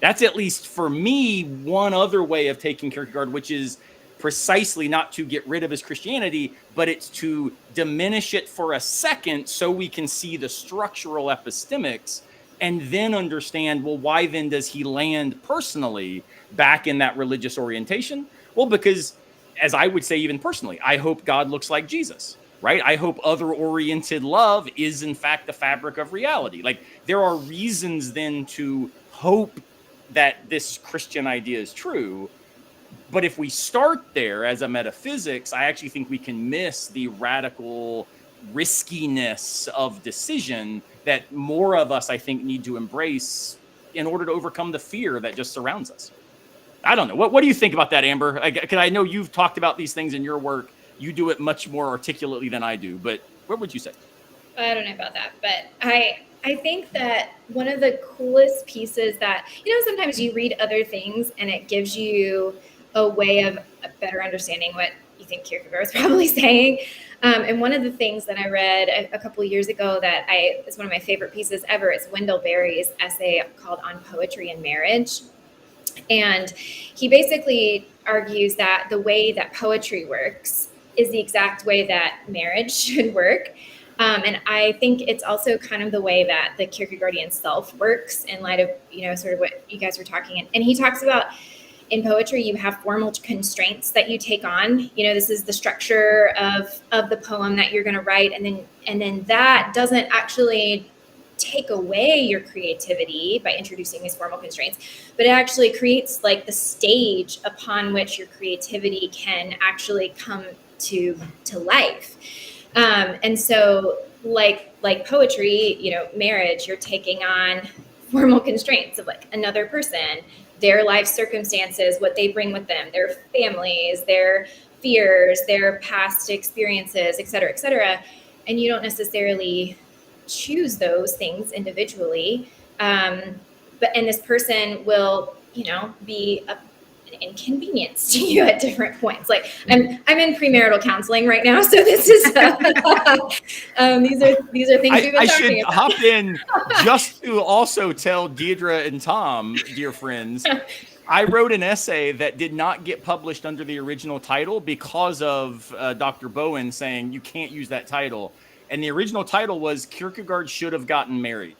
That's, at least for me, one other way of taking Kierkegaard, which is precisely not to get rid of his Christianity, but it's to diminish it for a second so we can see the structural epistemics and then understand, well, why then does he land personally back in that religious orientation? Well, because, as I would say even personally, I hope God looks like Jesus, right? I hope other-oriented love is, in fact, the fabric of reality. Like, there are reasons then to hope that this Christian idea is true. But if we start there as a metaphysics, I actually think we can miss the radical riskiness of decision that more of us, I think, need to embrace in order to overcome the fear that just surrounds us. I don't know. What do you think about that, Amber? Because I know you've talked about these things in your work. You do it much more articulately than I do. But what would you say? I don't know about that, but I think that one of the coolest pieces that, sometimes you read other things and it gives you a way of better understanding what you think Kierkegaard is probably saying. And one of the things that I read a couple of years ago that is one of my favorite pieces ever is Wendell Berry's essay called On Poetry and Marriage. And he basically argues that the way that poetry works is the exact way that marriage should work. And I think it's also kind of the way that the Kierkegaardian self works in light of, sort of what you guys were talking. And he talks about in poetry, you have formal constraints that you take on. This is the structure of the poem that you're going to write. And then that doesn't actually take away your creativity by introducing these formal constraints, but it actually creates like the stage upon which your creativity can actually come to life. And so like poetry, marriage, you're taking on formal constraints of like another person, their life circumstances, what they bring with them, their families, their fears, their past experiences, et cetera, and you don't necessarily choose those things individually. And this person will, be an inconvenience to you at different points. Like I'm in premarital counseling right now, so this is these are things we've been I talking should about. hop in just to also tell Deidre and Tom, dear friends, I wrote an essay that did not get published under the original title because of Dr. Bowen saying you can't use that title. And the original title was Kierkegaard Should Have Gotten Married.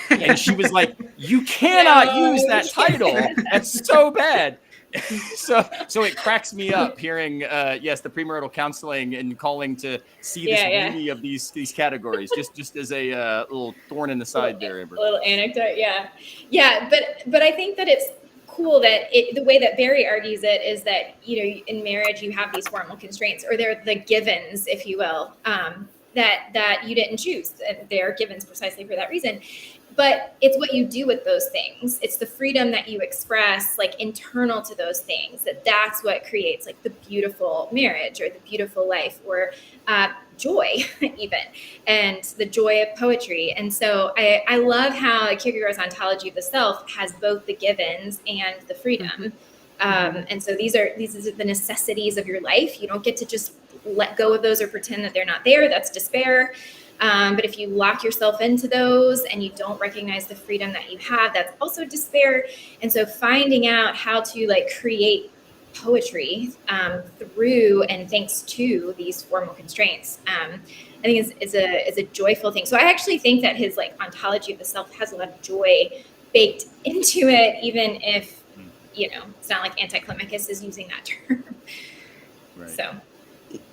And she was like, you cannot use that title. That's so bad. So it cracks me up hearing, yes, the premarital counseling and calling to see this beauty of these categories, just as a little thorn in the side there, Amber. A little anecdote, yeah. But I think that it's cool that the way that Barry argues it is that, you know, in marriage you have these formal constraints, or they're the givens, if you will, that you didn't choose. They're givens precisely for that reason. But it's what you do with those things. It's the freedom that you express, like internal to those things, that's what creates like the beautiful marriage or the beautiful life, or joy even, and the joy of poetry. And so I love how Kierkegaard's ontology of the self has both the givens and the freedom. And so these are the necessities of your life. You don't get to just let go of those or pretend that they're not there. That's despair. But if you lock yourself into those and you don't recognize the freedom that you have, that's also despair. And so finding out how to like create poetry through and thanks to these formal constraints, I think is a joyful thing. So I actually think that his like ontology of the self has a lot of joy baked into it, even if, you know, it's not like Anticlimacus is using that term. Right. So,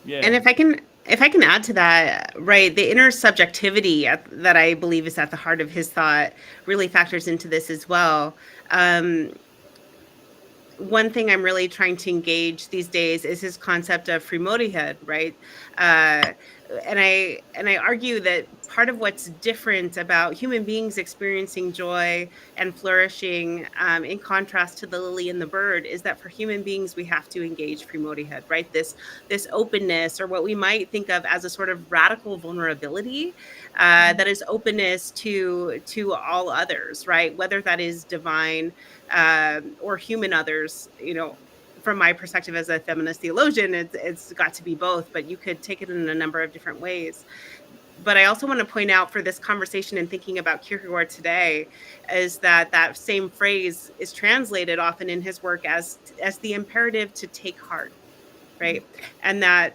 yeah. And if I can add to that, right, the inner subjectivity that I believe is at the heart of his thought really factors into this as well. One thing I'm really trying to engage these days is his concept of frimodigheid, right? And I argue that part of what's different about human beings experiencing joy and flourishing, in contrast to the lily and the bird, is that for human beings we have to engage frimodigheid, right? This openness, or what we might think of as a sort of radical vulnerability, that is openness to all others, right? Whether that is divine or human others, you know. From my perspective as a feminist theologian, it's got to be both, but you could take it in a number of different ways. But I also want to point out for this conversation and thinking about Kierkegaard today is that same phrase is translated often in his work as the imperative to take heart, right? And that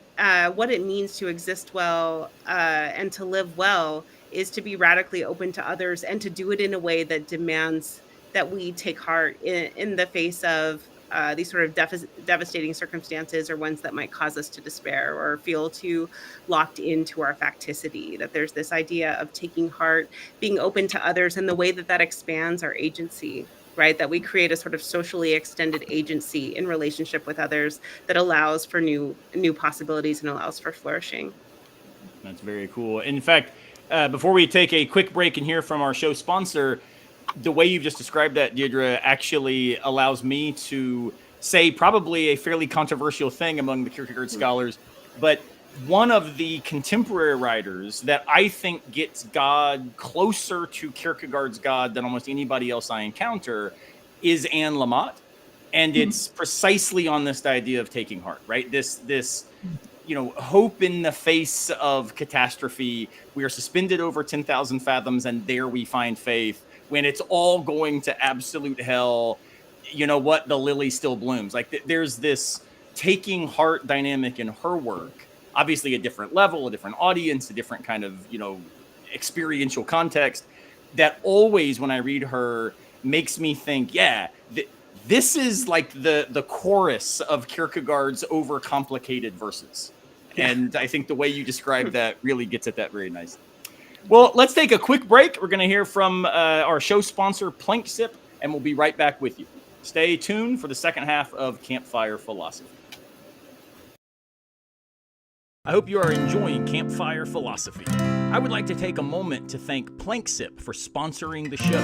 what it means to exist well and to live well is to be radically open to others and to do it in a way that demands that we take heart in the face of these sort of devastating circumstances, or ones that might cause us to despair or feel too locked into our facticity. That there's this idea of taking heart, being open to others, and the way that expands our agency, right? That we create a sort of socially extended agency in relationship with others that allows for new possibilities and allows for flourishing. That's very cool. In fact, before we take a quick break and hear from our show sponsor, the way you've just described that, Deidre, actually allows me to say probably a fairly controversial thing among the Kierkegaard scholars, but one of the contemporary writers that I think gets God closer to Kierkegaard's God than almost anybody else I encounter is Anne Lamott. And it's precisely on this idea of taking heart, right? This you know, hope in the face of catastrophe. We are suspended over 10,000 fathoms, and there we find faith. When it's all going to absolute hell, you know what? The lily still blooms. Like there's this taking heart dynamic in her work. Obviously, a different level, a different audience, a different kind of, you know, experiential context. That always, when I read her, makes me think, yeah, this is like the chorus of Kierkegaard's overcomplicated verses. Yeah. And I think the way you describe that really gets at that very nicely. Well, let's take a quick break. We're going to hear from our show sponsor, Plank Sip, and we'll be right back with you. Stay tuned for the second half of Campfire Philosophy. I hope you are enjoying Campfire Philosophy. I would like to take a moment to thank Plank Sip for sponsoring the show.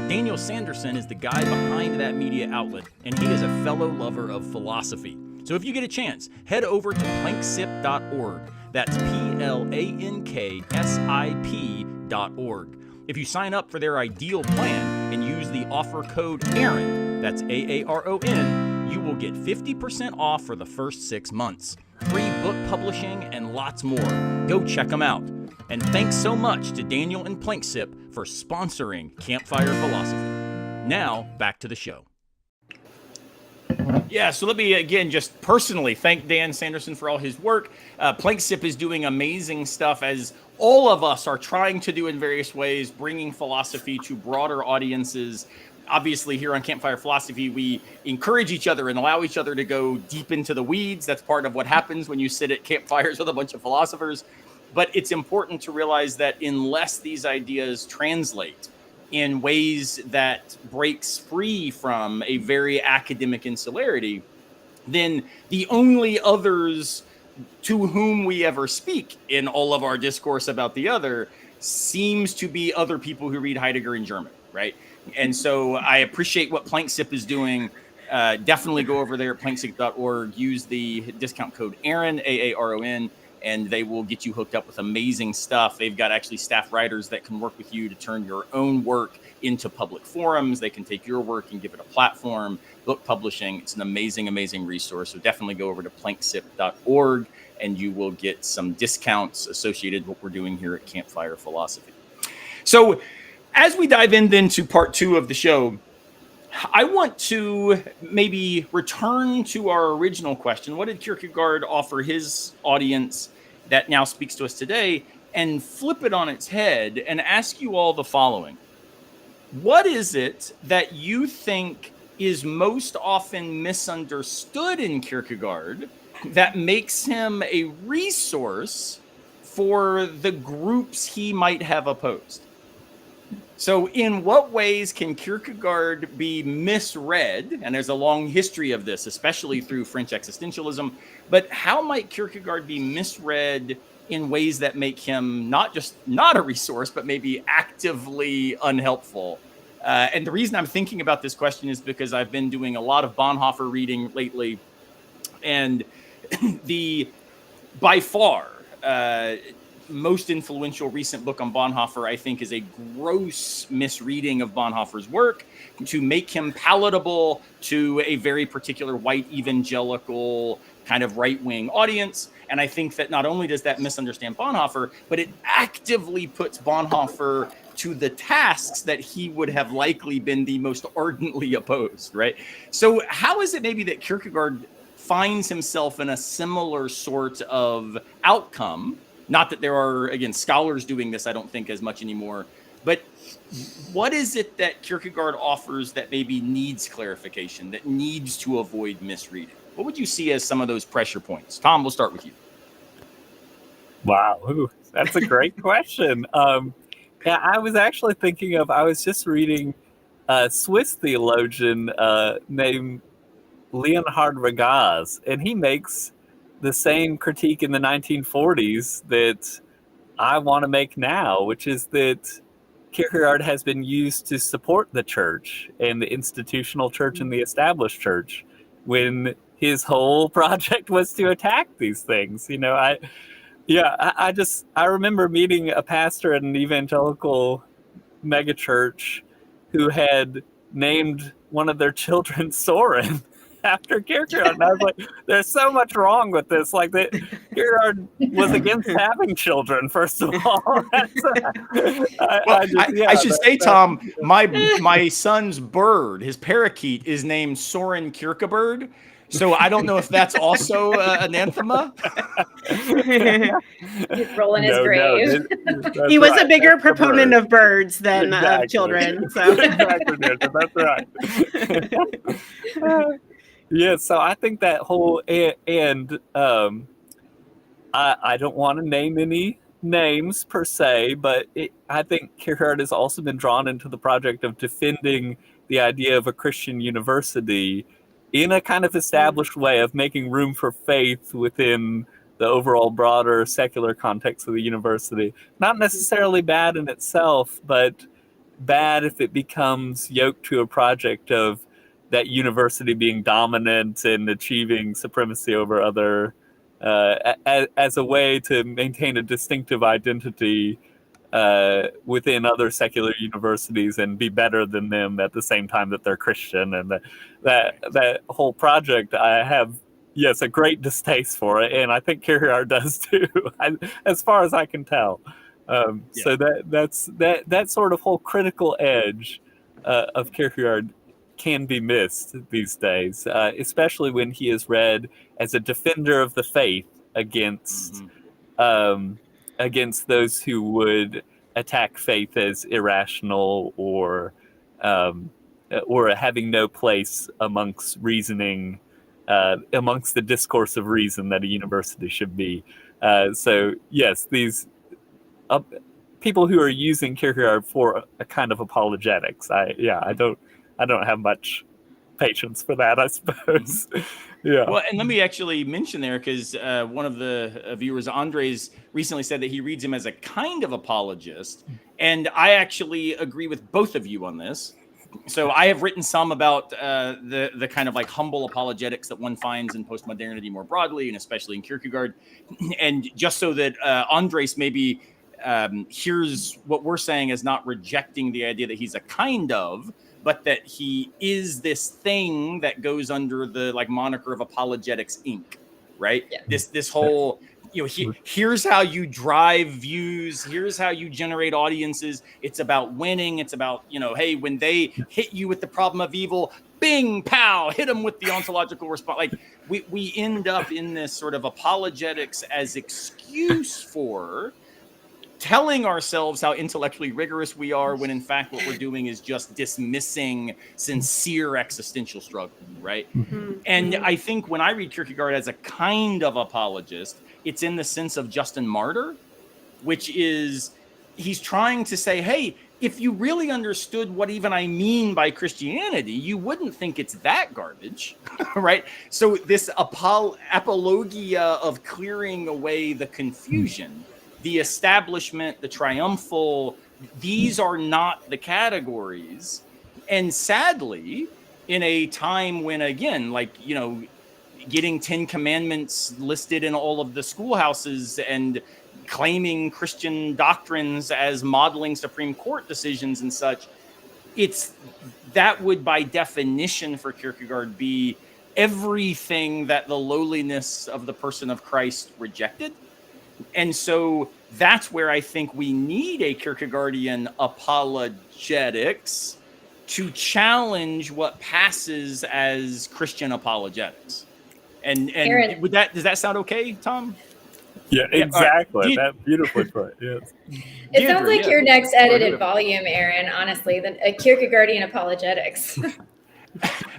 Daniel Sanderson is the guy behind that media outlet, and he is a fellow lover of philosophy. So if you get a chance, head over to planksip.org. That's PLANKSIP.org. If you sign up for their ideal plan and use the offer code AARON, that's AARON, you will get 50% off for the first 6 months. Free book publishing and lots more. Go check them out. And thanks so much to Daniel and Planksip for sponsoring Campfire Philosophy. Now, back to the show. Yeah, so let me again just personally thank Dan Sanderson for all his work. Planksip is doing amazing stuff, as all of us are trying to do in various ways, bringing philosophy to broader audiences. Obviously, here on Campfire Philosophy, we encourage each other and allow each other to go deep into the weeds. That's part of what happens when you sit at campfires with a bunch of philosophers. But it's important to realize that unless these ideas translate in ways that breaks free from a very academic insularity, then the only others to whom we ever speak in all of our discourse about the other seems to be other people who read Heidegger in German, right? And so I appreciate what Planksip is doing. Definitely go over there at planksip.org, use the discount code Aaron, AARON, and they will get you hooked up with amazing stuff. They've got actually staff writers that can work with you to turn your own work into public forums. They can take your work and give it a platform. Book publishing, it's an amazing, amazing resource. So definitely go over to planksip.org and you will get some discounts associated with what we're doing here at Campfire Philosophy. So as we dive into part 2 of the show, I want to maybe return to our original question. What did Kierkegaard offer his audience that now speaks to us today? And flip it on its head and ask you all the following. What is it that you think is most often misunderstood in Kierkegaard that makes him a resource for the groups he might have opposed? So in what ways can Kierkegaard be misread? And there's a long history of this, especially through French existentialism. But how might Kierkegaard be misread in ways that make him not just not a resource, but maybe actively unhelpful? And the reason I'm thinking about this question is because I've been doing a lot of Bonhoeffer reading lately. And the, by far, most influential recent book on Bonhoeffer, I think, is a gross misreading of Bonhoeffer's work to make him palatable to a very particular white evangelical kind of right-wing audience. And I think that not only does that misunderstand Bonhoeffer, but it actively puts Bonhoeffer to the tasks that he would have likely been the most ardently opposed, right? So how is it maybe that Kierkegaard finds himself in a similar sort of outcome? Not that there are, again, scholars doing this, I don't think, as much anymore. But what is it that Kierkegaard offers that maybe needs clarification, that needs to avoid misreading? What would you see as some of those pressure points? Tom, we'll start with you. Wow, ooh, that's a great question. Yeah, I was actually thinking of, I was just reading a Swiss theologian named Leonhard Ragaz, and he makes the same critique in the 1940s that I want to make now, which is that Kierkegaard has been used to support the church and the institutional church and the established church when his whole project was to attack these things. You know, I remember meeting a pastor at an evangelical megachurch who had named one of their children Soren after Kierkegaard. And I was like, there's so much wrong with this. Like, that Kierkegaard was against having children, first of all. I should say, Tom, my son's bird, his parakeet, is named Søren Kierkegaard. So I don't know if that's also anathema. He's rolling his grave. He was a bigger proponent of birds than of children. So. Exactly. That's right. Yeah, so I think that whole and I don't want to name any names per se, but I think Kierkegaard has also been drawn into the project of defending the idea of a Christian university in a kind of established way of making room for faith within the overall broader secular context of the university. Not necessarily bad in itself, but bad if it becomes yoked to a project of that university being dominant and achieving supremacy over other, as a way to maintain a distinctive identity within other secular universities and be better than them at the same time that they're Christian. And that whole project, I have, yes, a great distaste for it, and I think Kierkegaard does too, as far as I can tell. So that sort of whole critical edge of Kierkegaard can be missed these days, especially when he is read as a defender of the faith against against those who would attack faith as irrational or having no place amongst reasoning, amongst the discourse of reason that a university should be. So yes, these people who are using Kierkegaard for a kind of apologetics, I don't have much patience for that, I suppose. Yeah. Well, and let me actually mention there, because one of the viewers, Andres, recently said that he reads him as a kind of apologist, and I actually agree with both of you on this. So I have written some about the kind of like humble apologetics that one finds in postmodernity more broadly, and especially in Kierkegaard. And just so that Andres maybe hears what we're saying as not rejecting the idea that he's a kind of, but that he is this thing that goes under the like moniker of Apologetics Inc., right? Yeah. This whole, here's how you drive views. Here's how you generate audiences. It's about winning. It's about, hey, when they hit you with the problem of evil, bing, pow, hit them with the ontological response. Like we end up in this sort of apologetics as excuse for telling ourselves how intellectually rigorous we are, when in fact what we're doing is just dismissing sincere existential struggle, right? Mm-hmm. And I think when I read Kierkegaard as a kind of apologist, it's in the sense of Justin Martyr, which is he's trying to say, hey, if you really understood what even I mean by Christianity, you wouldn't think it's that garbage, right? So this apologia of clearing away the confusion, the establishment, the triumphal, these are not the categories. And sadly, in a time when, again, getting 10 commandments listed in all of the schoolhouses and claiming Christian doctrines as modeling Supreme Court decisions and such, that would by definition for Kierkegaard be everything that the lowliness of the person of Christ rejected. And so that's where I think we need a Kierkegaardian apologetics to challenge what passes as Christian apologetics. And Aaron, does that sound okay, Tom? Yeah, exactly. That beautifully put. Yes. It sounds like your next edited volume, Aaron. Honestly, a Kierkegaardian apologetics.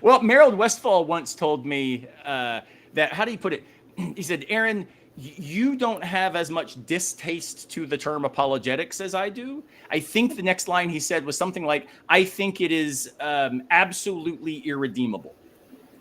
Well, Merold Westphal once told me that, how do you put it? He said, Aaron, you don't have as much distaste to the term apologetics as I do. I think the next line he said was something like, I think it is absolutely irredeemable.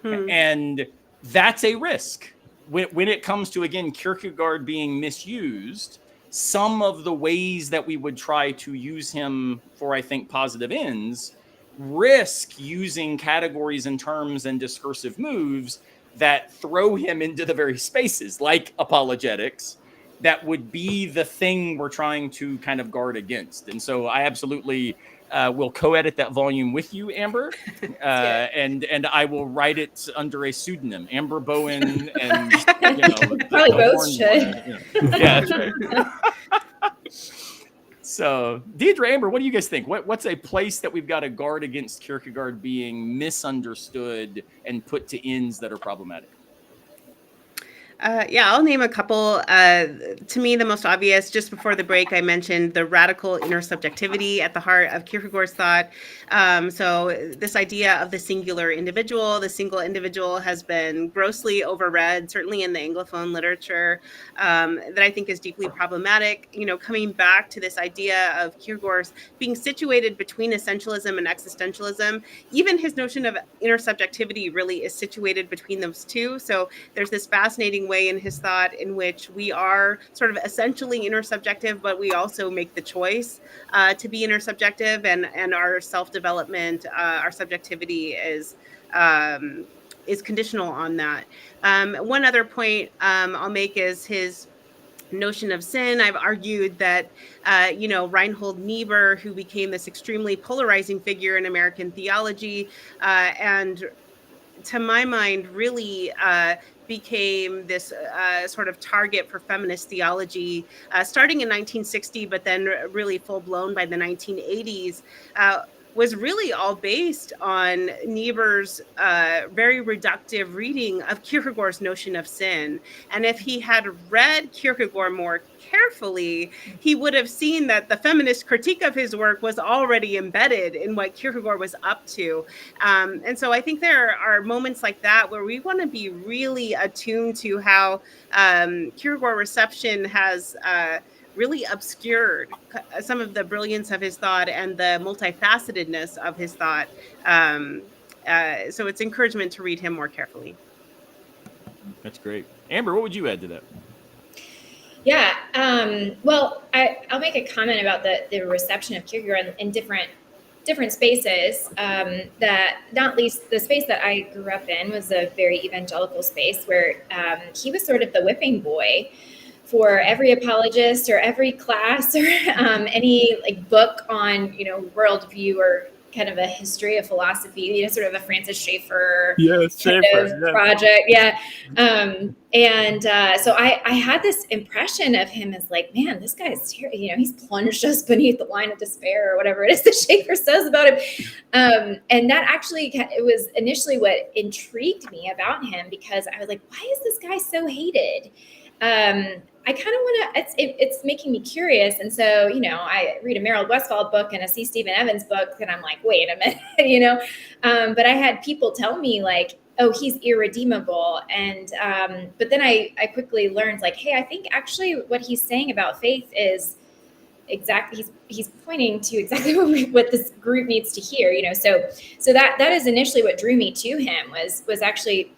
And that's a risk. When it comes to, again, Kierkegaard being misused, some of the ways that we would try to use him for, I think, positive ends, risk using categories and terms and discursive moves that throw him into the very spaces like apologetics that would be the thing we're trying to kind of guard against. And so I absolutely will co-edit that volume with you, Amber, and I will write it under a pseudonym, Amber Bowen, and probably both should. Yeah, that's right. So, Deidre, Amber, what do you guys think? What's a place that we've got to guard against Kierkegaard being misunderstood and put to ends that are problematic? I'll name a couple. To me, the most obvious, just before the break, I mentioned the radical intersubjectivity at the heart of Kierkegaard's thought. So this idea of the singular individual, the single individual has been grossly overread, certainly in the Anglophone literature, that I think is deeply problematic. Coming back to this idea of Kierkegaard's being situated between essentialism and existentialism, even his notion of intersubjectivity really is situated between those two. So there's this fascinating way in his thought in which we are sort of essentially intersubjective, but we also make the choice to be intersubjective, and our self-development, our subjectivity is conditional on that. One other point I'll make is his notion of sin. I've argued that, Reinhold Niebuhr, who became this extremely polarizing figure in American theology, and to my mind, really became this sort of target for feminist theology, starting in 1960, but then really full blown by the 1980s, was really all based on Niebuhr's very reductive reading of Kierkegaard's notion of sin. And if he had read Kierkegaard more carefully, he would have seen that the feminist critique of his work was already embedded in what Kierkegaard was up to. And so I think there are moments like that where we want to be really attuned to how Kierkegaard reception has really obscured some of the brilliance of his thought and the multifacetedness of his thought. So it's encouragement to read him more carefully. That's great. Amber, what would you add to that? Yeah. Well, I'll make a comment about the reception of Kierkegaard in different spaces. That not least the space that I grew up in was a very evangelical space where he was sort of the whipping boy for every apologist or every class or any like book on worldview or kind of a history of philosophy, sort of a Francis Schaeffer project. Yeah. So I had this impression of him as like, man, this guy's he's plunged us beneath the line of despair or whatever it is that Schaeffer says about him. And that actually, it was initially what intrigued me about him, because I was like, why is this guy so hated? I kind of want to, it's making me curious. And so, I read a Meryl Westphal book and a C. Stephen Evans book, and I'm like, wait a minute, but I had people tell me like, oh, he's irredeemable. And, but then I quickly learned like, hey, I think actually what he's saying about faith is exactly, he's pointing to exactly what this group needs to hear, so that is initially what drew me to him was actually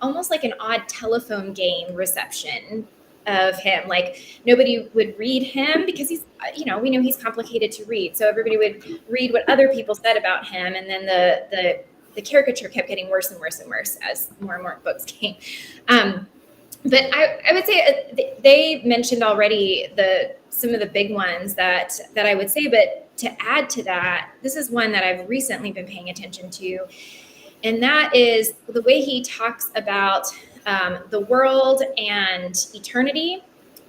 almost like an odd telephone game reception of him. Like nobody would read him because he's, we know he's complicated to read. So everybody would read what other people said about him. And then the caricature kept getting worse and worse and worse as more and more books came. But I would say they mentioned already some of the big ones that I would say, but to add to that, this is one that I've recently been paying attention to. And that is the way he talks about the world and eternity.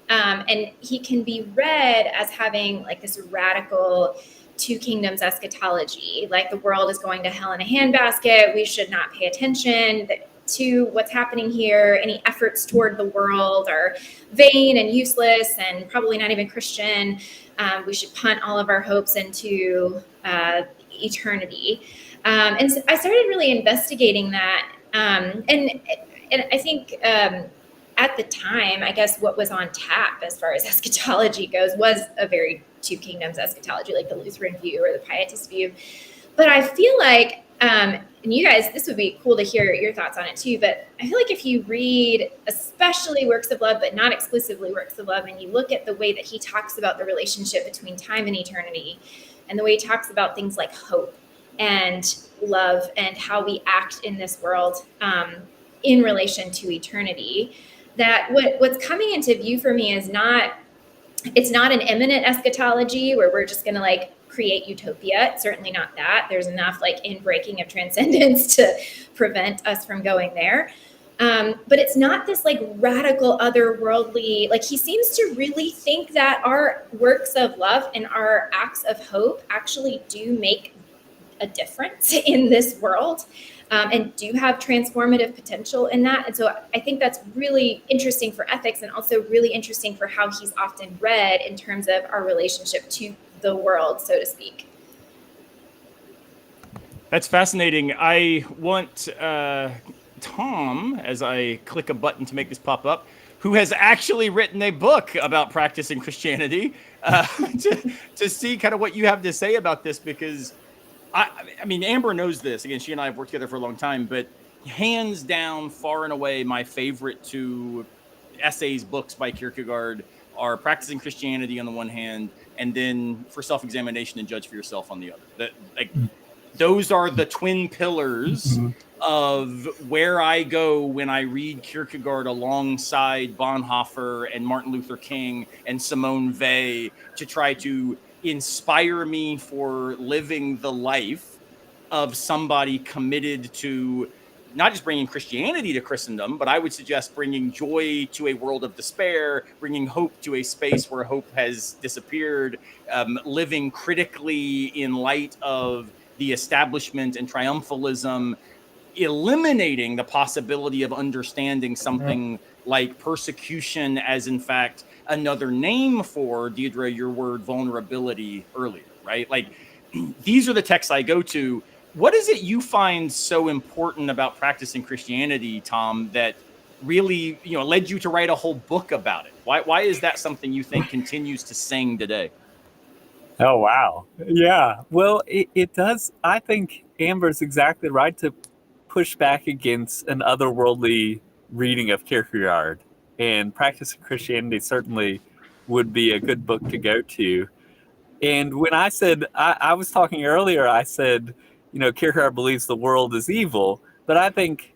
And he can be read as having like this radical two kingdoms eschatology, like the world is going to hell in a handbasket. We should not pay attention to what's happening here. Any efforts toward the world are vain and useless and probably not even Christian. We should punt all of our hopes into eternity. And so I started really investigating that. And I think at the time, I guess what was on tap as far as eschatology goes was a very two kingdoms eschatology, like the Lutheran view or the Pietist view. But I feel like, and you guys, this would be cool to hear your thoughts on it too, but I feel like if you read especially works of love, but not exclusively works of love, and you look at the way that he talks about the relationship between time and eternity, and the way he talks about things like hope and love and how we act in this world in relation to eternity, that what's coming into view for me is it's not an imminent eschatology where we're just going to like create utopia. It's certainly not that. There's enough like inbreaking of transcendence to prevent us from going there. But it's not this like radical otherworldly, like he seems to really think that our works of love and our acts of hope actually do make a difference in this world and do have transformative potential in that. And so I think that's really interesting for ethics and also really interesting for how he's often read in terms of our relationship to the world, so to speak. That's fascinating. I want Tom, as I click a button to make this pop up, who has actually written a book about practicing Christianity, to see kind of what you have to say about this, because I mean, Amber knows this. Again, she and I have worked together for a long time, but hands down, far and away, my favorite two essays, books by Kierkegaard are Practicing Christianity on the one hand, and then For Self-Examination and Judge for Yourself on the other. Those are the twin pillars of where I go when I read Kierkegaard alongside Bonhoeffer and Martin Luther King and Simone Weil to try to inspire me for living the life of somebody committed to not just bringing Christianity to Christendom, but I would suggest bringing joy to a world of despair, bringing hope to a space where hope has disappeared, living critically in light of the establishment and triumphalism, eliminating the possibility of understanding something like persecution as, in fact, another name for, Deidre, your word vulnerability earlier, right? Like, these are the texts I go to. What is it you find so important about practicing Christianity, Tom, that really, led you to write a whole book about it? Why is that something you think continues to sing today? Oh, wow. Yeah. Well, it does. I think Amber's exactly right to push back against an otherworldly reading of Kierkegaard. And Practicing Christianity certainly would be a good book to go to. And when I said, I was talking earlier, I said, Kierkegaard believes the world is evil, but I think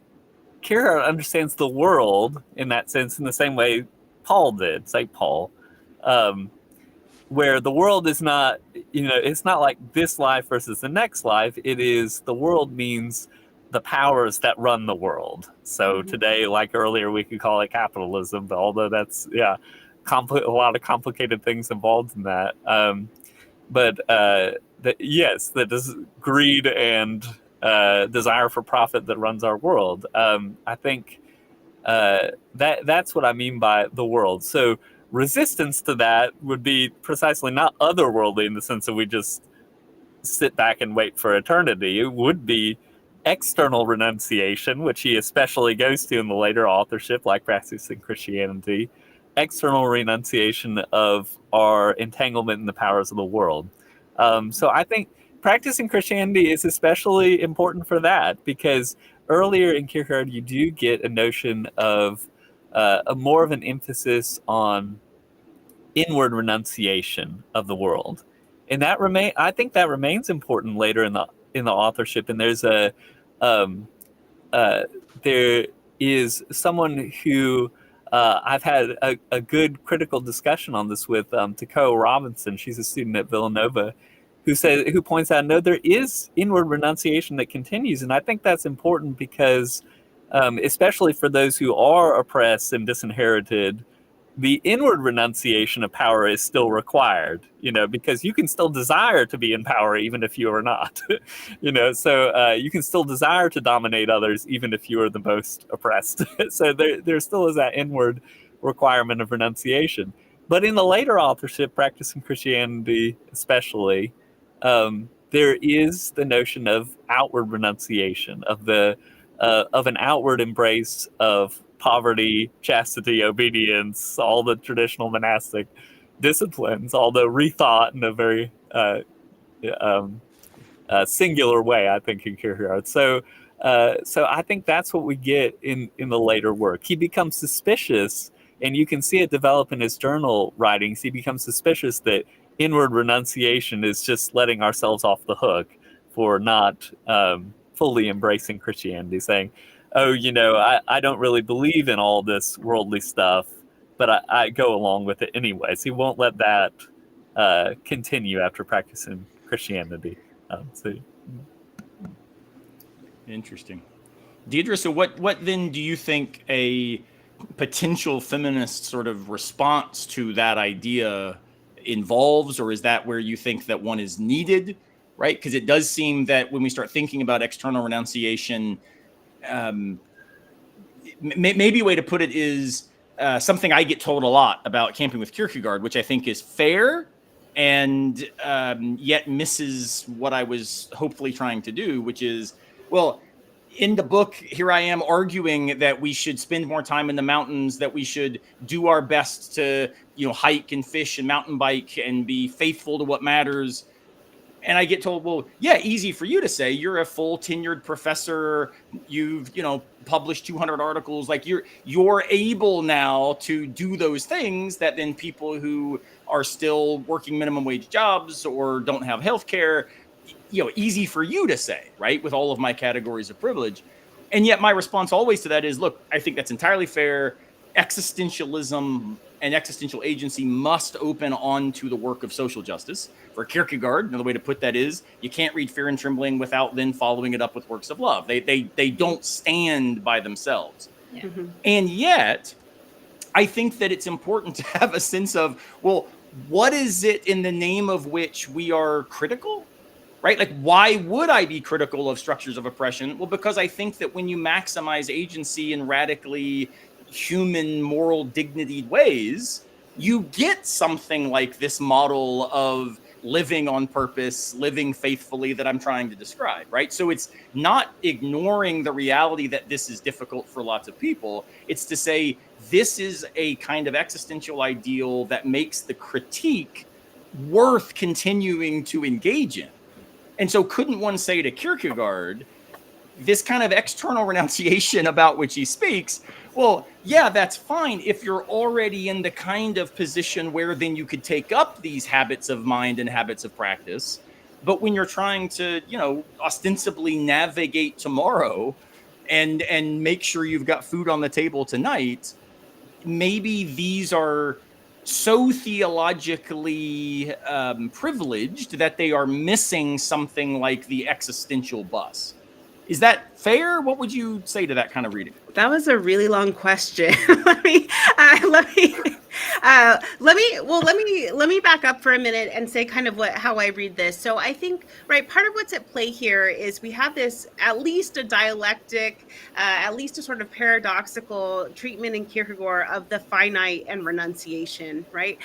Kierkegaard understands the world in that sense in the same way Paul did, St. Paul, where the world is not, it's not like this life versus the next life. It is, the world means the powers that run the world. So today, like earlier, we could call it capitalism, but although that's, a lot of complicated things involved in that. But that is greed and desire for profit that runs our world. I think that's what I mean by the world. So resistance to that would be precisely not otherworldly in the sense that we just sit back and wait for eternity. It would be external renunciation, which he especially goes to in the later authorship, like Practicing Christianity. External renunciation of our entanglement in the powers of the world. So I think Practicing Christianity is especially important for that, because earlier in Kierkegaard, you do get a notion of a more of an emphasis on inward renunciation of the world, and I think that remains important later in the authorship. And there's there is someone who I've had a good critical discussion on this with Takao Robinson. She's a student at Villanova, who points out, no, there is inward renunciation that continues. And I think that's important because, especially for those who are oppressed and disinherited, the inward renunciation of power is still required, because you can still desire to be in power even if you are not, so you can still desire to dominate others even if you are the most oppressed. So there still is that inward requirement of renunciation. But in the later authorship, Practicing Christianity especially, there is the notion of outward renunciation, of an outward embrace of poverty, chastity, obedience, all the traditional monastic disciplines, although rethought in a very singular way, I think, in Kierkegaard. So I think that's what we get in the later work. He becomes suspicious, and you can see it develop in his journal writings. He becomes suspicious that inward renunciation is just letting ourselves off the hook for not fully embracing Christianity, saying, oh, I don't really believe in all this worldly stuff, but I go along with it anyways. He won't let that continue after practicing Christianity. Interesting. Deidre, so what then do you think a potential feminist sort of response to that idea involves, or is that where you think that one is needed, right? Because it does seem that when we start thinking about external renunciation, maybe a way to put it is something I get told a lot about camping with Kierkegaard, which I think is fair and yet misses what I was hopefully trying to do, which is, well, in the book, here I am arguing that we should spend more time in the mountains, that we should do our best to, hike and fish and mountain bike and be faithful to what matters. And I get told, well, yeah, easy for you to say. You're a full tenured professor. You've, published 200 articles. Like you're able now to do those things that then people who are still working minimum wage jobs or don't have health care, easy for you to say, right? With all of my categories of privilege. And yet my response always to that is, look, I think that's entirely fair. Existentialism and existential agency must open onto the work of social justice. For Kierkegaard, another way to put that is, you can't read Fear and Trembling without then following it up with works of love. They don't stand by themselves. Yeah. Mm-hmm. And yet, I think that it's important to have a sense of, well, what is it in the name of which we are critical? Right? Like, why would I be critical of structures of oppression? Well, because I think that when you maximize agency in radically human, moral, dignity ways, you get something like this model of living on purpose, living faithfully that I'm trying to describe, right? So it's not ignoring the reality that this is difficult for lots of people. It's to say, this is a kind of existential ideal that makes the critique worth continuing to engage in. And so couldn't one say to Kierkegaard, this kind of external renunciation about which he speaks, well, yeah, that's fine if you're already in the kind of position where then you could take up these habits of mind and habits of practice. But when you're trying to, ostensibly navigate tomorrow and make sure you've got food on the table tonight, maybe these are so theologically privileged that they are missing something like the existential bus. Is that fair? What would you say to that kind of reading? That was a really long question. let me back up for a minute and say kind of how I read this. So I think, right, part of what's at play here is we have this, at least a dialectic, at least a sort of paradoxical treatment in Kierkegaard of the finite and renunciation, right?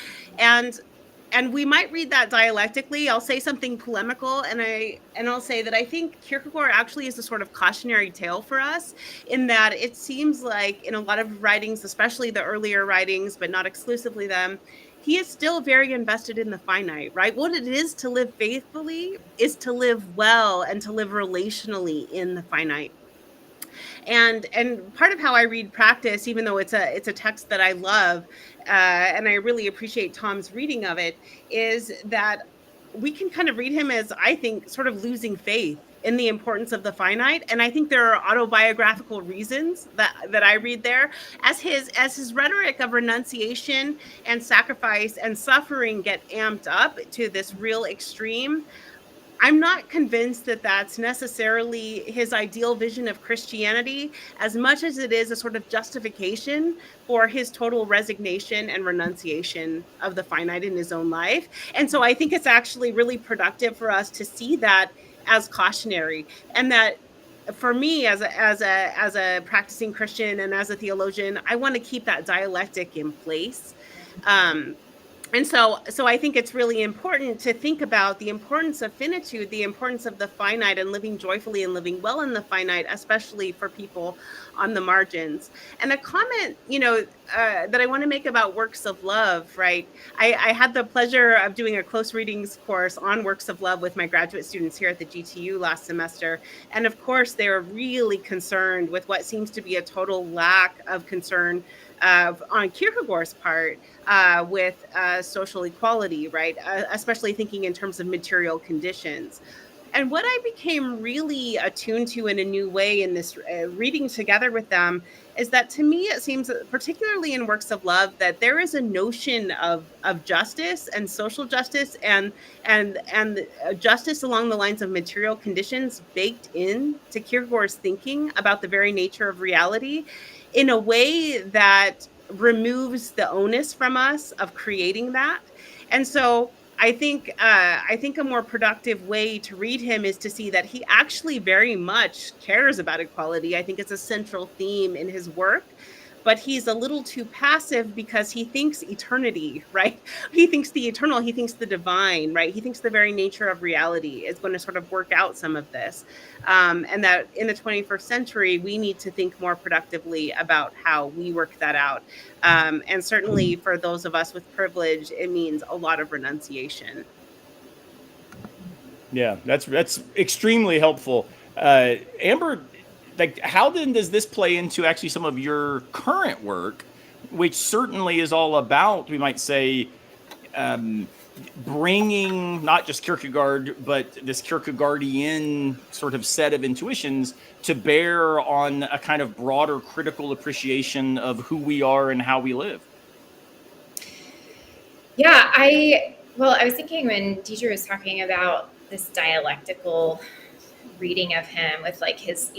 And we might read that dialectically. I'll say something polemical, and I'll say that I think Kierkegaard actually is a sort of cautionary tale for us, in that it seems like in a lot of writings, especially the earlier writings, but not exclusively them, he is still very invested in the finite, right? What it is to live faithfully is to live well and to live relationally in the finite. And part of how I read practice, even though it's a text that I love, and I really appreciate Tom's reading of it, is that we can kind of read him as, I think, sort of losing faith in the importance of the finite. And I think there are autobiographical reasons that I read there, as his rhetoric of renunciation and sacrifice and suffering get amped up to this real extreme. I'm not convinced that that's necessarily his ideal vision of Christianity, as much as it is a sort of justification for his total resignation and renunciation of the finite in his own life. And so I think it's actually really productive for us to see that as cautionary, and that for me as a practicing Christian and as a theologian, I want to keep that dialectic in place. And so I think it's really important to think about the importance of finitude, the importance of the finite, and living joyfully and living well in the finite, especially for people on the margins. And a comment, that I want to make about works of love, right? I had the pleasure of doing a close readings course on works of love with my graduate students here at the GTU last semester. And of course, they were really concerned with what seems to be a total lack of concern on Kierkegaard's part with social equality, right? Especially thinking in terms of material conditions. And what I became really attuned to in a new way in this reading together with them is that, to me, it seems, particularly in works of love, that there is a notion of justice and social justice and justice along the lines of material conditions baked in to Kierkegaard's thinking about the very nature of reality, in a way that removes the onus from us of creating that. And so I think a more productive way to read him is to see that he actually very much cares about equality. I think it's a central theme in his work, but he's a little too passive because he thinks eternity, right? He thinks the eternal, he thinks the divine, right? He thinks the very nature of reality is going to sort of work out some of this. And that in the 21st century, we need to think more productively about how we work that out. And certainly for those of us with privilege, it means a lot of renunciation. Yeah, that's extremely helpful. Amber, like, how then does this play into actually some of your current work, which certainly is all about, we might say, bringing not just Kierkegaard, but this Kierkegaardian sort of set of intuitions to bear on a kind of broader critical appreciation of who we are and how we live. Yeah, I was thinking when Deidre was talking about this dialectical reading of him with like his,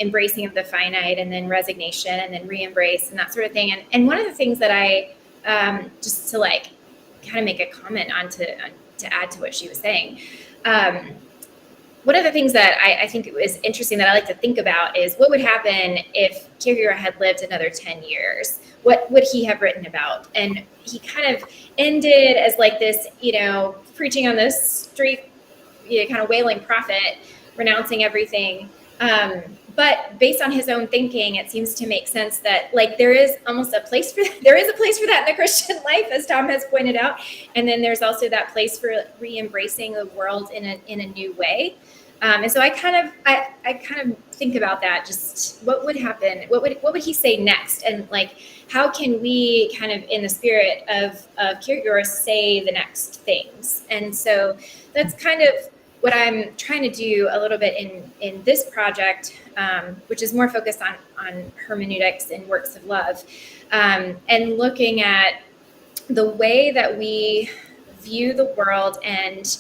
embracing of the finite and then resignation and then re-embrace and that sort of thing. And one of the things that I, just to like kind of make a comment on to add to what she was saying, one of the things that I think it was interesting that I like to think about is what would happen if Kierkegaard had lived another 10 years? What would he have written about? And he kind of ended as like this, preaching on the street, kind of wailing prophet, renouncing everything. But based on his own thinking, it seems to make sense that like there is a place for that in the Christian life, as Tom has pointed out. And then there's also that place for re-embracing the world in a new way. And so I kind of think about that. Just what would happen? What would he say next? And like, how can we kind of in the spirit of Kierkegaard say the next things? And so that's kind of what I'm trying to do a little bit in this project, which is more focused on hermeneutics and works of love, and looking at the way that we view the world and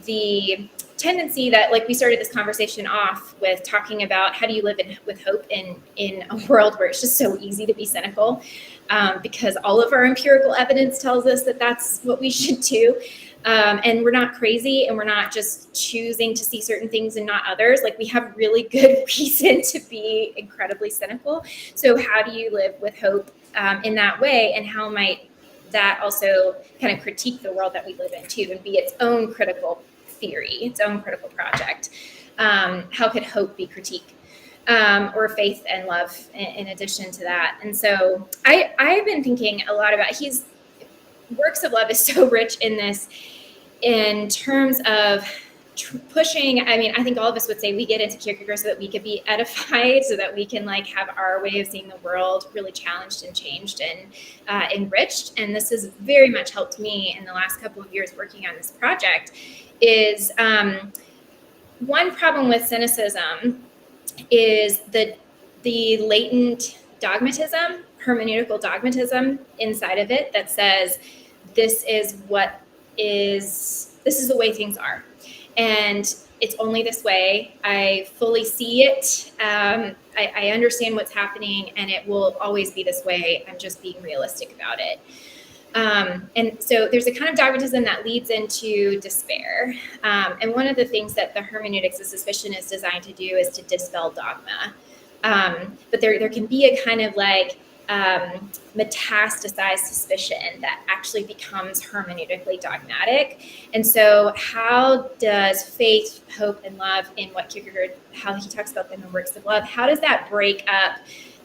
the tendency that, like, we started this conversation off with talking about how do you live with hope in a world where it's just so easy to be cynical, because all of our empirical evidence tells us that that's what we should do. And we're not crazy, and we're not just choosing to see certain things and not others. Like, we have really good reason to be incredibly cynical. So how do you live with hope in that way? And how might that also kind of critique the world that we live in too, and be its own critical theory, its own critical project? How could hope be critique? Or faith and love in addition to that? And so I've been thinking a lot about works of love is so rich in this, in terms of pushing. I mean, I think all of us would say we get into Kierkegaard so that we could be edified, so that we can like have our way of seeing the world really challenged and changed and enriched. And this has very much helped me in the last couple of years working on this project. Is one problem with cynicism is the latent dogmatism, hermeneutical dogmatism inside of it that says this is the way things are, and it's only this way. I fully see it. I understand what's happening, and it will always be this way. I'm just being realistic about it. And so there's a kind of dogmatism that leads into despair. And one of the things that the hermeneutics of suspicion is designed to do is to dispel dogma. But there can be a kind of like metastasized suspicion that actually becomes hermeneutically dogmatic. And so how does faith, hope, and love in what Kierkegaard, how he talks about them in works of love, how does that break up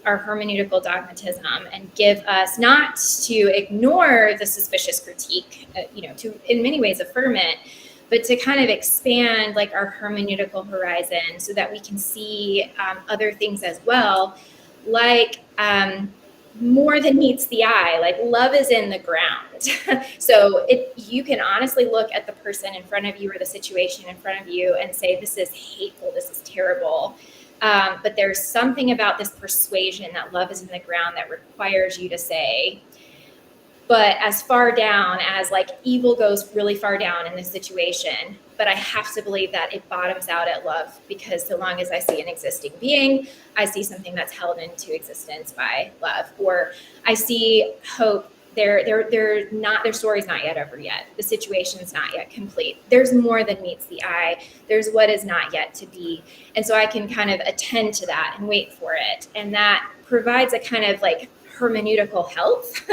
our hermeneutical dogmatism and give us not to ignore the suspicious critique, to in many ways affirm it, but to kind of expand like our hermeneutical horizon so that we can see other things as well, like more than meets the eye. Like, love is in the ground. So you can honestly look at the person in front of you or the situation in front of you and say, this is hateful, this is terrible. But there's something about this persuasion that love is in the ground that requires you to say, but as far down as like evil goes really far down in this situation, but I have to believe that it bottoms out at love, because so long as I see an existing being, I see something that's held into existence by love, or I see hope. Their story's not yet over yet. The situation's not yet complete. There's more than meets the eye. There's what is not yet to be. And so I can kind of attend to that and wait for it. And that provides a kind of like hermeneutical health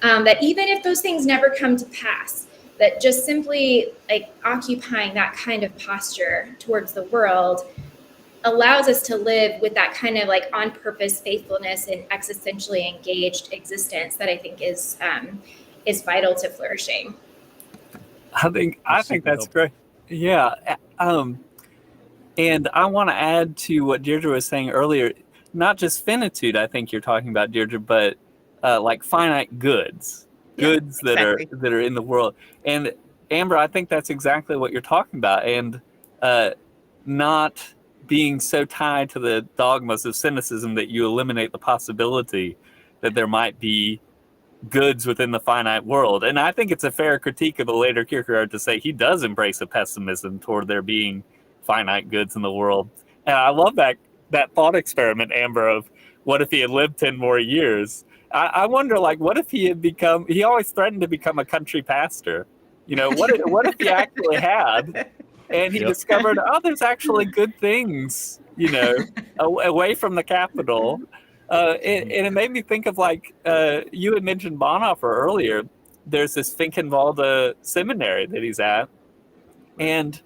that even if those things never come to pass, that just simply like occupying that kind of posture towards the world allows us to live with that kind of like on purpose faithfulness and existentially engaged existence that I think is vital to flourishing. I think that's great. Yeah. And I want to add to what Deirdre was saying earlier, not just finitude, I think you're talking about, Deirdre, but like finite goods that are in the world. And Amber, I think that's exactly what you're talking about, and not being so tied to the dogmas of cynicism that you eliminate the possibility that there might be goods within the finite world. And I think it's a fair critique of the later Kierkegaard to say he does embrace a pessimism toward there being finite goods in the world. And I love that thought experiment, Amber, of what if he had lived 10 more years? I wonder, like, what if he always threatened to become a country pastor. What if he actually had, and he discovered, there's actually good things, away from the capital. And it made me think of, like, you had mentioned Bonhoeffer earlier. There's this Finkenwalde seminary that he's at, and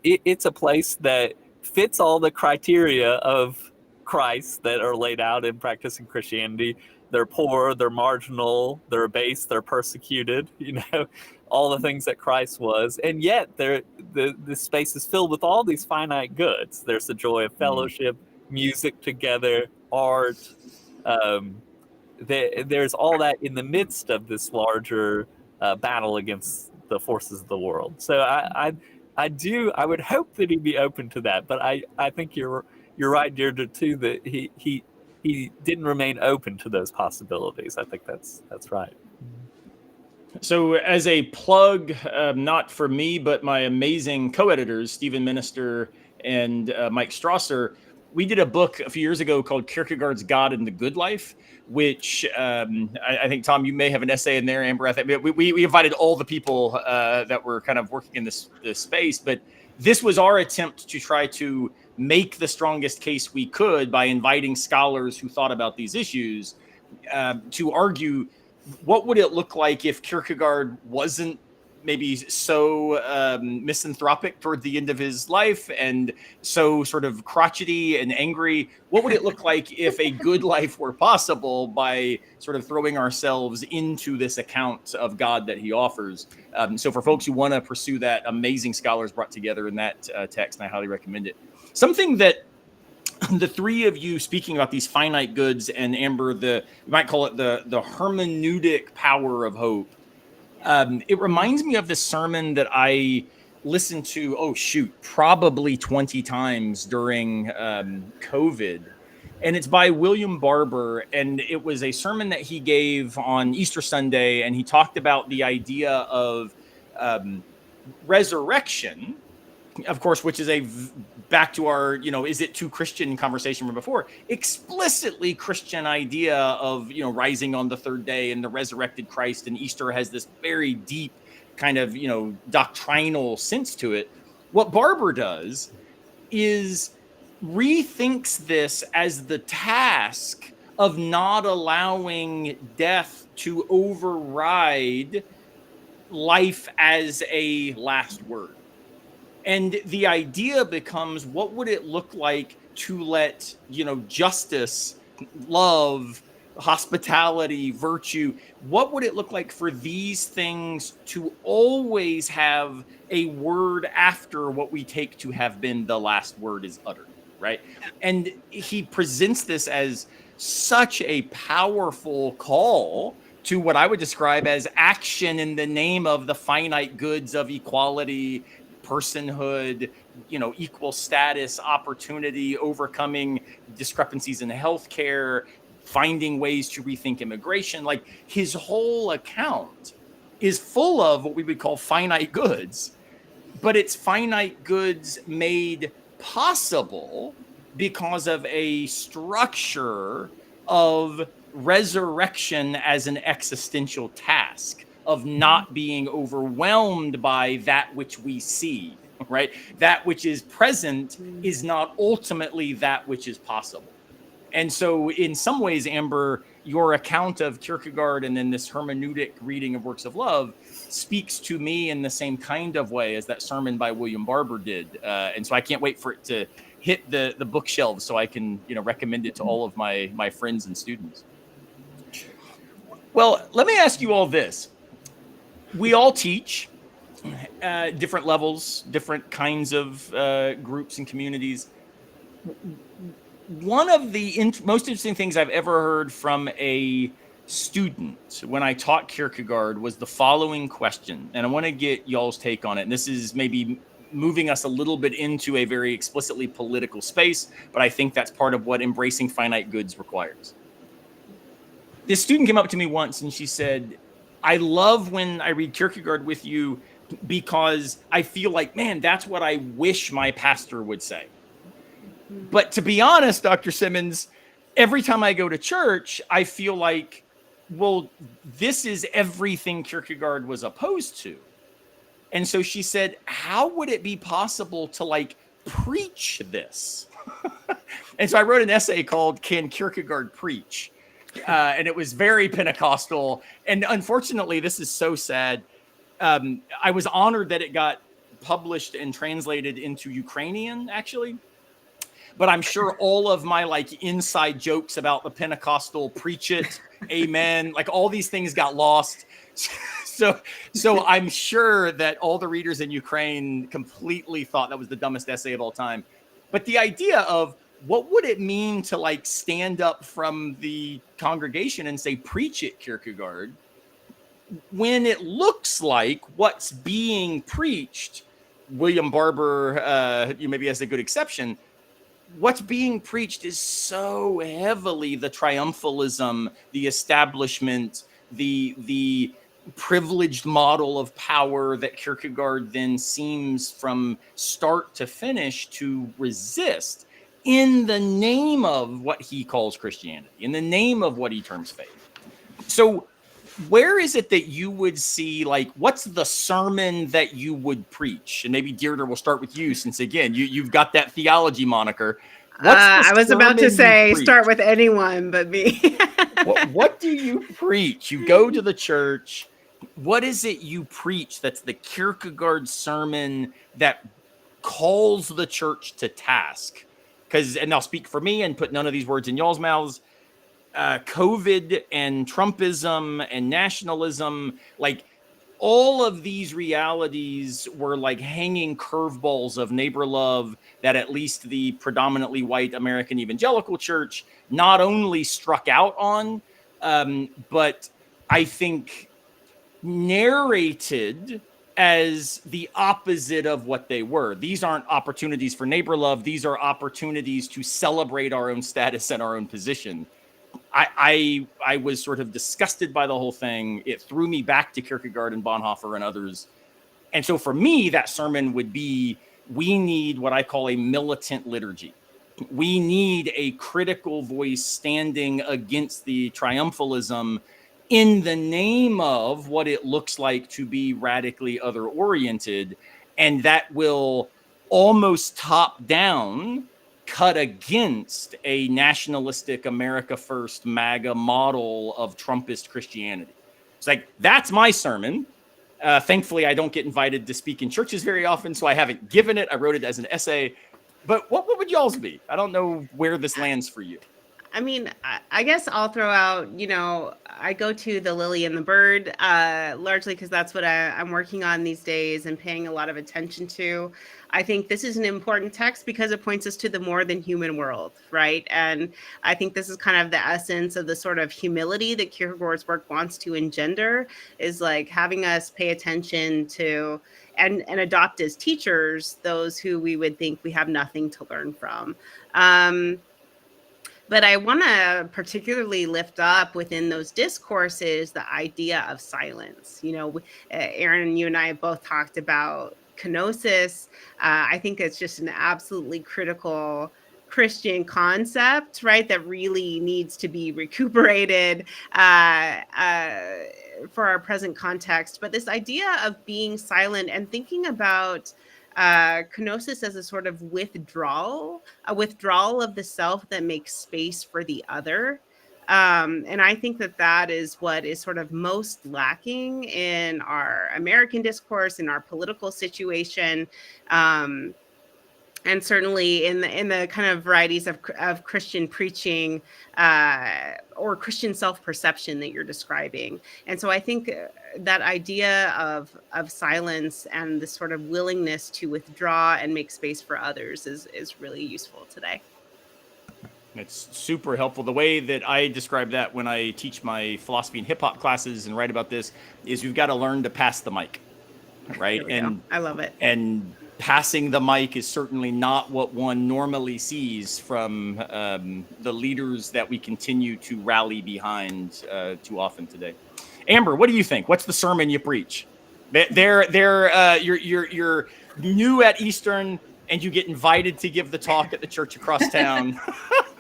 it's a place that fits all the criteria of Christ that are laid out in practicing Christianity. They're poor, they're marginal, they're abased, they're persecuted, all the things that Christ was. And yet the space is filled with all these finite goods. There's the joy of fellowship, music together, art. There's all that in the midst of this larger battle against the forces of the world. So I would hope that he'd be open to that. But I think you're right, Deirdre, too, that he didn't remain open to those possibilities. I think that's right. So as a plug, not for me, but my amazing co-editors, Stephen Minister and Mike Strasser, we did a book a few years ago called Kierkegaard's God and the Good Life, which I think, Tom, you may have an essay in there. Amber, I think we invited all the people that were kind of working in this space, but this was our attempt to try to make the strongest case we could by inviting scholars who thought about these issues to argue what would it look like if Kierkegaard wasn't maybe so misanthropic toward the end of his life and so sort of crotchety and angry. What would it look like if a good life were possible by sort of throwing ourselves into this account of God that he offers? So for folks who want to pursue that, amazing scholars brought together in that text, and I highly recommend it. Something that the three of you speaking about these finite goods, and Amber, you might call it the hermeneutic power of hope. It reminds me of this sermon that I listened to, probably 20 times during COVID. And it's by William Barber. And it was a sermon that he gave on Easter Sunday. And he talked about the idea of resurrection, of course, which is back to our, is it too Christian conversation from before, explicitly Christian idea of, rising on the third day and the resurrected Christ, and Easter has this very deep kind of, doctrinal sense to it. What Barber does is rethinks this as the task of not allowing death to override life as a last word. And the idea becomes, what would it look like to let, justice, love, hospitality, virtue, what would it look like for these things to always have a word after what we take to have been the last word is uttered, right? And he presents this as such a powerful call to what I would describe as action in the name of the finite goods of equality, personhood, equal status, opportunity, overcoming discrepancies in healthcare, finding ways to rethink immigration. Like, his whole account is full of what we would call finite goods, but it's finite goods made possible because of a structure of resurrection as an existential task, of not being overwhelmed by that which we see, right? That which is present is not ultimately that which is possible. And so in some ways, Amber, your account of Kierkegaard and then this hermeneutic reading of works of love speaks to me in the same kind of way as that sermon by William Barber did. And so I can't wait for it to hit the bookshelves so I can, recommend it to all of my friends and students. Well, let me ask you all this. We all teach different levels, different kinds of groups and communities. One of the most interesting things I've ever heard from a student when I taught Kierkegaard was the following question, and I want to get y'all's take on it. And this is maybe moving us a little bit into a very explicitly political space, but I think that's part of what embracing finite goods requires. This student came up to me once and she said, I love when I read Kierkegaard with you because I feel like, man, that's what I wish my pastor would say. But to be honest, Dr. Simmons, every time I go to church, I feel like, well, this is everything Kierkegaard was opposed to. And so she said, how would it be possible to like preach this? And so I wrote an essay called Can Kierkegaard Preach? And it was very Pentecostal. And unfortunately, this is so sad. I was honored that it got published and translated into Ukrainian, actually. But I'm sure all of my like inside jokes about the Pentecostal preach it, amen, like all these things got lost. So I'm sure that all the readers in Ukraine completely thought that was the dumbest essay of all time. But the idea of what would it mean to like stand up from the congregation and say, preach it, Kierkegaard, when it looks like what's being preached, William Barber, maybe as a good exception, what's being preached is so heavily the triumphalism, the establishment, the privileged model of power that Kierkegaard then seems from start to finish to resist in the name of what he calls Christianity, in the name of what he terms faith. So where is it that you would see, like, what's the sermon that you would preach? And maybe Deirdre, will start with you, since again, you've got that theology moniker. I was about to say, start with anyone but me. what do you preach? You go to the church. What is it you preach that's the Kierkegaard sermon that calls the church to task? Because, and I'll speak for me and put none of these words in y'all's mouths, COVID and Trumpism and nationalism, like all of these realities were like hanging curveballs of neighbor love that at least the predominantly white American evangelical church not only struck out on, but I think narrated as the opposite of what they were. These aren't opportunities for neighbor love. These are opportunities to celebrate our own status and our own position. I was sort of disgusted by the whole thing. It threw me back to Kierkegaard and Bonhoeffer and others. And so for me, that sermon would be, we need what I call a militant liturgy. We need a critical voice standing against the triumphalism in the name of what it looks like to be radically other-oriented. And that will almost top down cut against a nationalistic America First MAGA model of Trumpist Christianity. It's like, that's my sermon. Thankfully, I don't get invited to speak in churches very often, so I haven't given it. I wrote it as an essay. But what would y'all's be? I don't know where this lands for you. I mean, I guess I'll throw out, I go to the Lily and the Bird, largely because that's what I'm working on these days and paying a lot of attention to. I think this is an important text because it points us to the more than human world, right? And I think this is kind of the essence of the sort of humility that Kierkegaard's work wants to engender, is like having us pay attention to and adopt as teachers those who we would think we have nothing to learn from. But I want to particularly lift up within those discourses the idea of silence. Aaron, you and I have both talked about kenosis. I think it's just an absolutely critical Christian concept, right, that really needs to be recuperated for our present context. But this idea of being silent and thinking about kenosis as a sort of withdrawal of the self that makes space for the other. And I think that is what is sort of most lacking in our American discourse, in our political situation, and certainly in the kind of varieties of Christian preaching or Christian self-perception that you're describing. And so I think that idea of silence and this sort of willingness to withdraw and make space for others is really useful today. It's super helpful. The way that I describe that when I teach my philosophy and hip hop classes and write about this is we've got to learn to pass the mic, right? And I love it. And passing the mic is certainly not what one normally sees from the leaders that we continue to rally behind too often today. Amber, what do you think? What's the sermon you preach? You're new at Eastern and you get invited to give the talk at the church across town.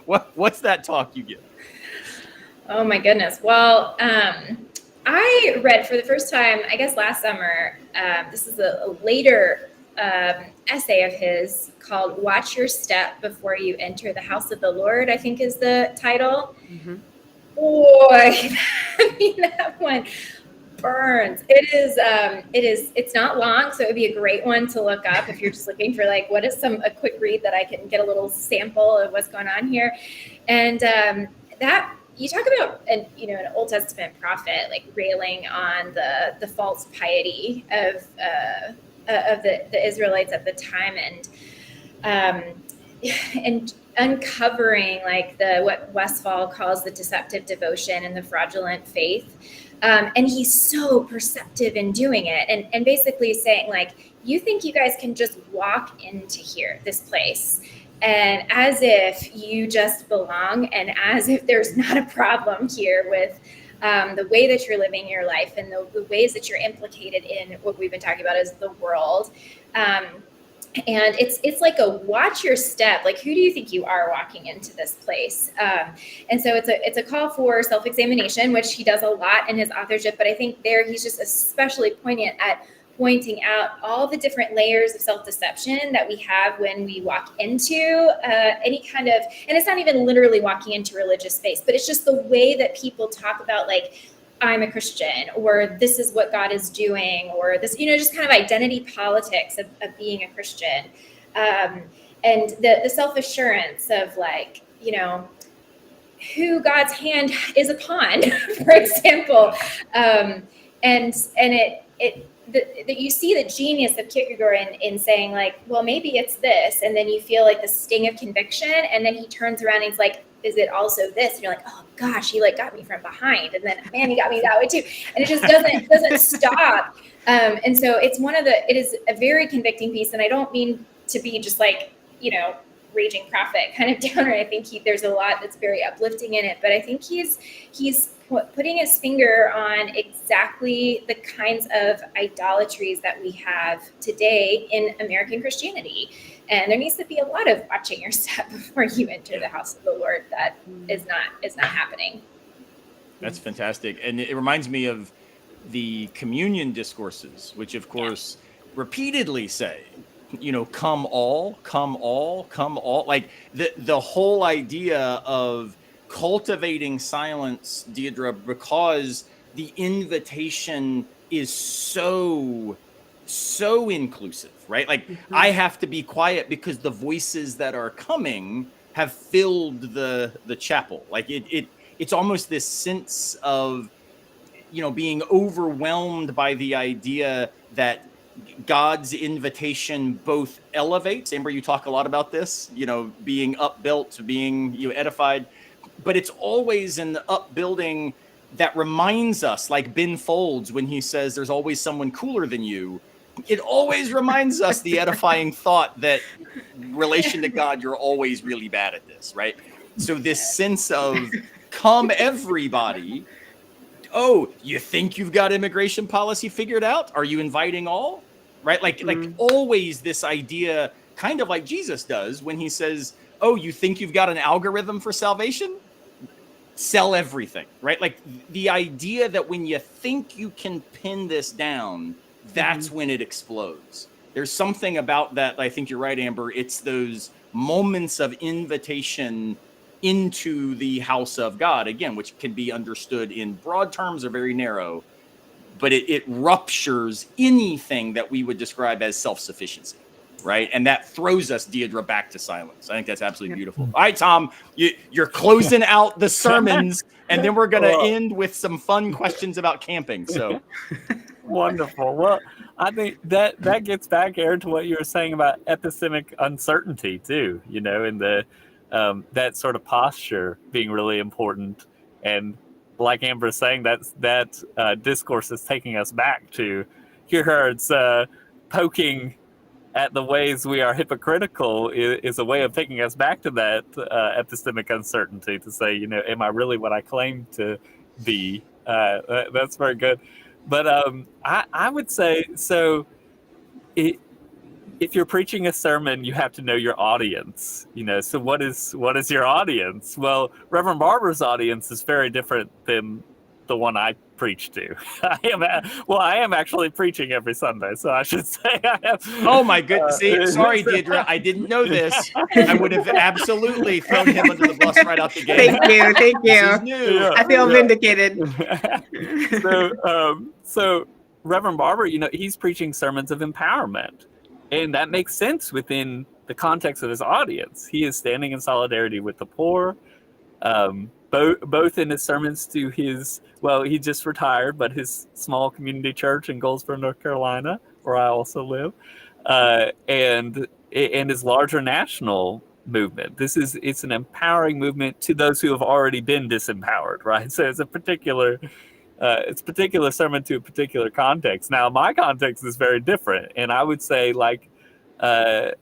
What's that talk you give? Oh my goodness. Well, I read for the first time, I guess last summer, this is a later essay of his called Watch Your Step Before You Enter the House of the Lord, I think is the title. Mm-hmm. Boy, I mean, that one burns. It's not long, so it would be a great one to look up if you're just looking for like, what is a quick read that I can get a little sample of what's going on here. And that you talk about an Old Testament prophet like railing on the false piety of the Israelites at the time, and uncovering like what Westphal calls the deceptive devotion and the fraudulent faith. And he's so perceptive in doing it, and basically saying like, you think you guys can just walk into this place, and as if you just belong, and as if there's not a problem here with the way that you're living your life and the ways that you're implicated in what we've been talking about as the world. And it's like a watch your step. Like, who do you think you are walking into this place? And so it's a call for self-examination, which he does a lot in his authorship. But I think there he's just especially poignant at pointing out all the different layers of self-deception that we have when we walk into any kind of, and it's not even literally walking into religious space, but it's just the way that people talk about like, I'm a Christian, or this is what God is doing, or this, just kind of identity politics of being a Christian. And the self-assurance of like, who God's hand is upon, for example. And that you see the genius of Kierkegaard in saying like, well, maybe it's this. And then you feel like the sting of conviction. And then he turns around and he's like, is it also this? And you're like, oh gosh, he like got me from behind. And then, man, he got me that way too. And it just doesn't stop. And so it is a very convicting piece. And I don't mean to be just like, raging prophet kind of downer. I think there's a lot that's very uplifting in it, but I think he's putting his finger on exactly the kinds of idolatries that we have today in American Christianity. And there needs to be a lot of watching your step before you enter the house of the Lord. That is not happening. That's fantastic. And it reminds me of the communion discourses, which of course repeatedly say, come all. Like the whole idea of cultivating silence, Deirdre, because the invitation is so inclusive, right? Like I have to be quiet because the voices that are coming have filled the chapel. Like it's almost this sense of, being overwhelmed by the idea that God's invitation both elevates. Amber, you talk a lot about this, being upbuilt, being edified, but it's always an upbuilding that reminds us, like Ben Folds, when he says there's always someone cooler than you, it always reminds us the edifying thought that relation to God, you're always really bad at this, right? So this sense of come everybody. Oh, you think you've got immigration policy figured out? Are you inviting all? Right? Like always this idea, kind of like Jesus does when he says, oh, you think you've got an algorithm for salvation? Sell everything, right? Like the idea that when you think you can pin this down, that's when it explodes. There's something about that. I think you're right, Amber. It's those moments of invitation into the house of God, again, which can be understood in broad terms or very narrow, but it ruptures anything that we would describe as self-sufficiency, right? And that throws us, Deirdre, back to silence. I think that's absolutely beautiful. All right, Tom, you're closing out the sermons, and then we're going to end with some fun questions about camping. So wonderful. Well, I think that gets back, Aaron, to what you were saying about epistemic uncertainty too, in the that sort of posture being really important. And like Amber is saying, that discourse is taking us back to Kierkegaard's poking at the ways we are hypocritical is a way of taking us back to that epistemic uncertainty, to say, am I really what I claim to be? That's very good. But I would say, so if you're preaching a sermon, you have to know your audience. So what is your audience? Well, Reverend Barber's audience is very different than the one I preach to. I am actually preaching every Sunday, so I should say I have. Oh my goodness! Sorry, Deidre, I didn't know this. I would have absolutely thrown him under the bus right out the gate. Thank you. This is new. Yeah. I feel vindicated. So Reverend Barber, he's preaching sermons of empowerment, and that makes sense within the context of his audience. He is standing in solidarity with the poor. Both in his sermons to he just retired, but his small community church in Goldsboro, North Carolina, where I also live, and his larger national movement. It's an empowering movement to those who have already been disempowered, right? So it's a particular sermon to a particular context. Now, my context is very different, and I would say I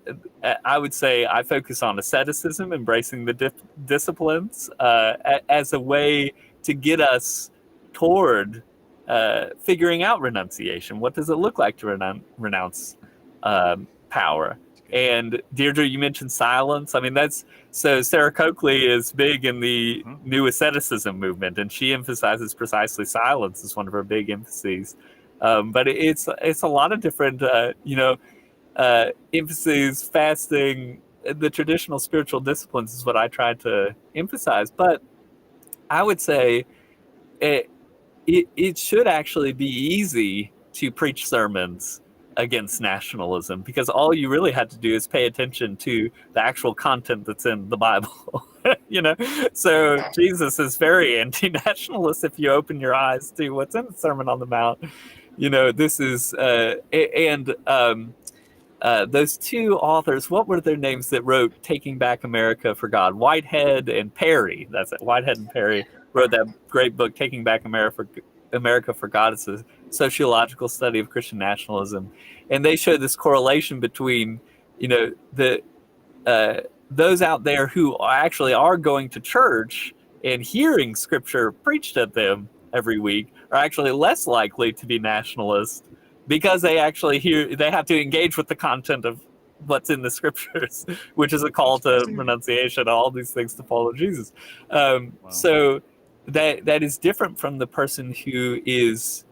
focus on asceticism, embracing the disciplines as a way to get us toward figuring out renunciation. What does it look like to renounce power? And Deirdre, you mentioned silence. I mean, so Sarah Coakley is big in the new asceticism movement, and she emphasizes precisely silence as one of her big emphases. But it's a lot of different, emphases, fasting, the traditional spiritual disciplines is what I try to emphasize. But I would say it should actually be easy to preach sermons against nationalism, because all you really had to do is pay attention to the actual content that's in the Bible. So Jesus is very anti-nationalist if you open your eyes to what's in the Sermon on the Mount. This is those two authors, what were their names that wrote Taking Back America for God? Whitehead and Perry. That's it. Whitehead and Perry wrote that great book, Taking Back America for God. It's a sociological study of Christian nationalism. And they show this correlation between, those out there who actually are going to church and hearing scripture preached at them every week are actually less likely to be nationalists, because they actually they have to engage with the content of what's in the scriptures, which is a call to renunciation, all these things to follow Jesus. Wow. So that is different from the person who is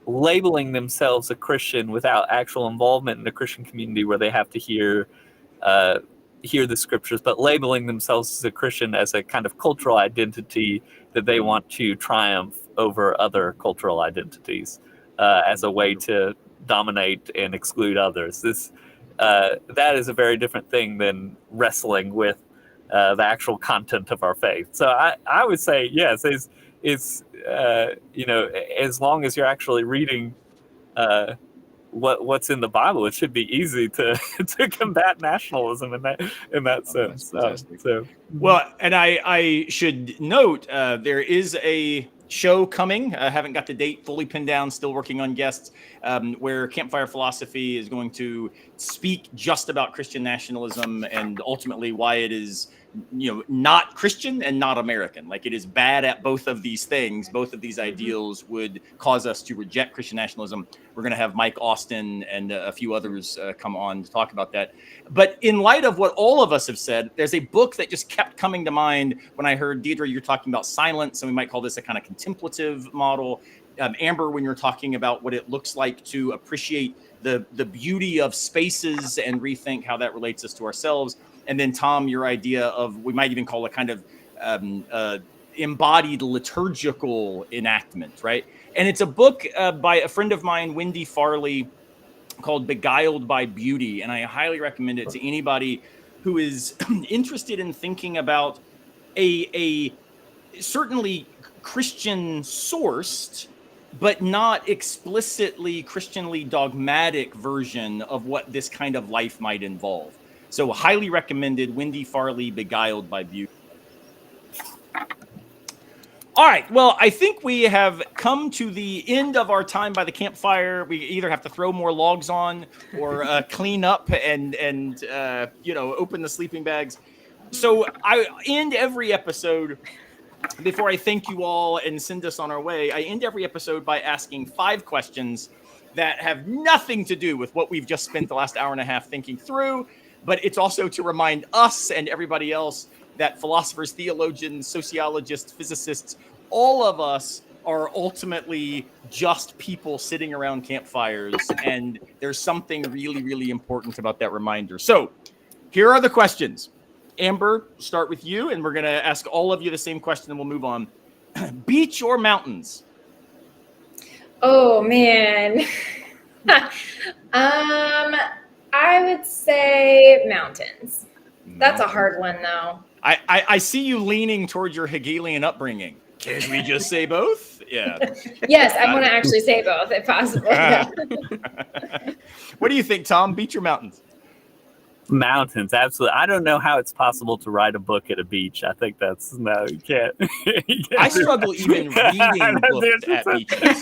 labeling themselves a Christian without actual involvement in the Christian community, where they have to hear the scriptures, but labeling themselves as a Christian as a kind of cultural identity that they want to triumph over other cultural identities as a way to dominate and exclude others. That is a very different thing than wrestling with the actual content of our faith. So I would say, yes, it's as long as you're actually reading what's in the Bible, it should be easy to combat nationalism in that sense. Well, and I should note there is a show coming. I haven't got the date fully pinned down, still working on guests, where Campfire Philosophy is going to speak just about Christian nationalism and ultimately why it is not Christian and not American. Like, it is bad at both of these things. Both of these ideals would cause us to reject Christian nationalism. We're going to have Mike Austin and a few others come on to talk about that. But in light of what all of us have said, there's a book that just kept coming to mind when I heard, Deidre, you're talking about silence, and we might call this a kind of contemplative model. Amber, when you're talking about what it looks like to appreciate the beauty of spaces and rethink how that relates us to ourselves. And then, Tom, your idea of, we might even call a kind of embodied liturgical enactment, right? And it's a book by a friend of mine, Wendy Farley, called Beguiled by Beauty. And I highly recommend it to anybody who is interested in thinking about a certainly Christian-sourced, but not explicitly Christianly dogmatic version of what this kind of life might involve. So highly recommended. Wendy Farley, Beguiled by Beauty. All right. Well, I think we have come to the end of our time by the campfire. We either have to throw more logs on or clean up and open the sleeping bags. So I end every episode, before I thank you all and send us on our way, I end every episode by asking 5 questions that have nothing to do with what we've just spent the last hour and a half thinking through, but it's also to remind us and everybody else that philosophers, theologians, sociologists, physicists, all of us are ultimately just people sitting around campfires, and there's something really, really important about that reminder. So here are the questions. Amber, start with you, and we're going to ask all of you the same question, and we'll move on. Beach or mountains? Oh, man. I would say mountains. That's a hard one, though. I see you leaning towards your Hegelian upbringing. Can we just say both? Yeah. Yes, I want to actually say both if possible. What do you think, Tom? Beach or mountains? Mountains, absolutely. I don't know how it's possible to write a book at a beach. I think that's no, you can't. I struggle even reading books at beaches.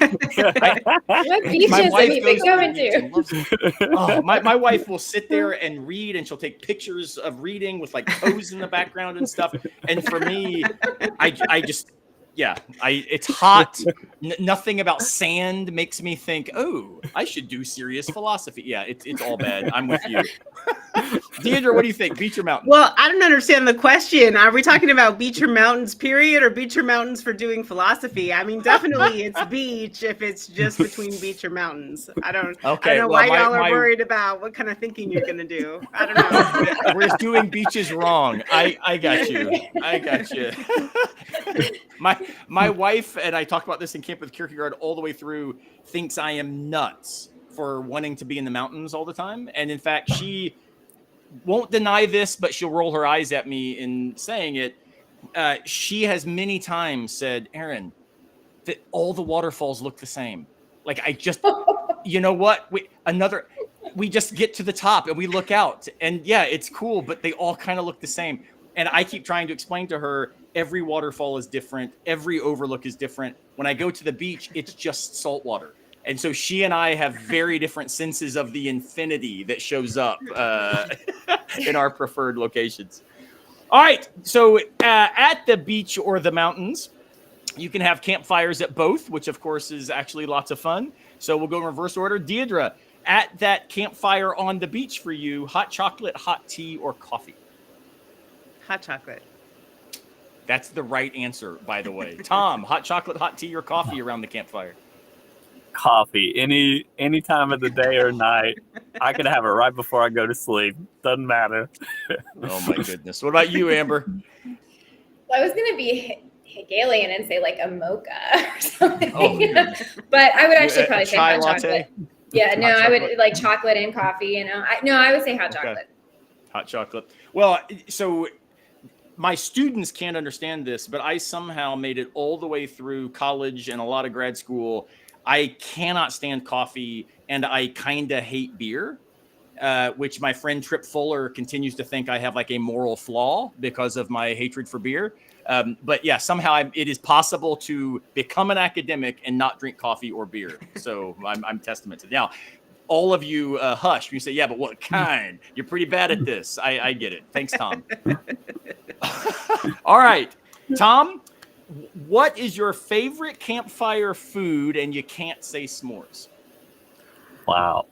What beaches have you been going to? My wife will sit there and read, and she'll take pictures of reading with like toes in the background and stuff. And for me, I just. Yeah, it's hot. Nothing about sand makes me think, oh, I should do serious philosophy. Yeah, it's all bad. I'm with you. Deidre, what do you think? Beach or mountains? Well, I don't understand the question. Are we talking about beach or mountains, period, or beach or mountains for doing philosophy? I mean, definitely it's beach if it's just between beach or mountains. I don't know why y'all are worried about what kind of thinking you're going to do. I don't know. We're doing beaches wrong. I got you. I got you. My wife, and I talked about this in Camp with Kierkegaard all the way through, thinks I am nuts for wanting to be in the mountains all the time. And in fact, she won't deny this, but she'll roll her eyes at me in saying it. She has many times said, Aaron, that all the waterfalls look the same. Like I just, you know what? We just get to the top and we look out and yeah, it's cool, but they all kind of look the same. And I keep trying to explain to her, every waterfall is different. Every overlook is different. When I go to the beach, it's just salt water. And so she and I have very different senses of the infinity that shows up in our preferred locations. All right. So at the beach or the mountains, you can have campfires at both, which of course is actually lots of fun. So we'll go in reverse order. Deidre, at that campfire on the beach for you, hot chocolate, hot tea, or coffee? Hot chocolate. That's the right answer, by the way. Tom, hot chocolate, hot tea, or coffee around the campfire? Coffee. Any time of the day or night. I can have it right before I go to sleep. Doesn't matter. Oh my goodness. What about you, Amber? Well, I was going to be Hegelian and say like a mocha or something. Oh, but I would actually probably say chai hot latte? chocolate. Yeah, no, I would like chocolate and coffee, you know. I would say hot chocolate. Okay. Hot chocolate. Well, so my students can't understand this, but I somehow made it all the way through college and a lot of grad school. I cannot stand coffee, and I kind of hate beer, which my friend Trip Fuller continues to think I have like a moral flaw because of my hatred for beer. But yeah, somehow it is possible to become an academic and not drink coffee or beer. So I'm testament to that. Now, all of you hush. You say, yeah, but what kind? You're pretty bad at this. I get it. Thanks, Tom. All right, Tom, what is your favorite campfire food? And you can't say s'mores. Wow.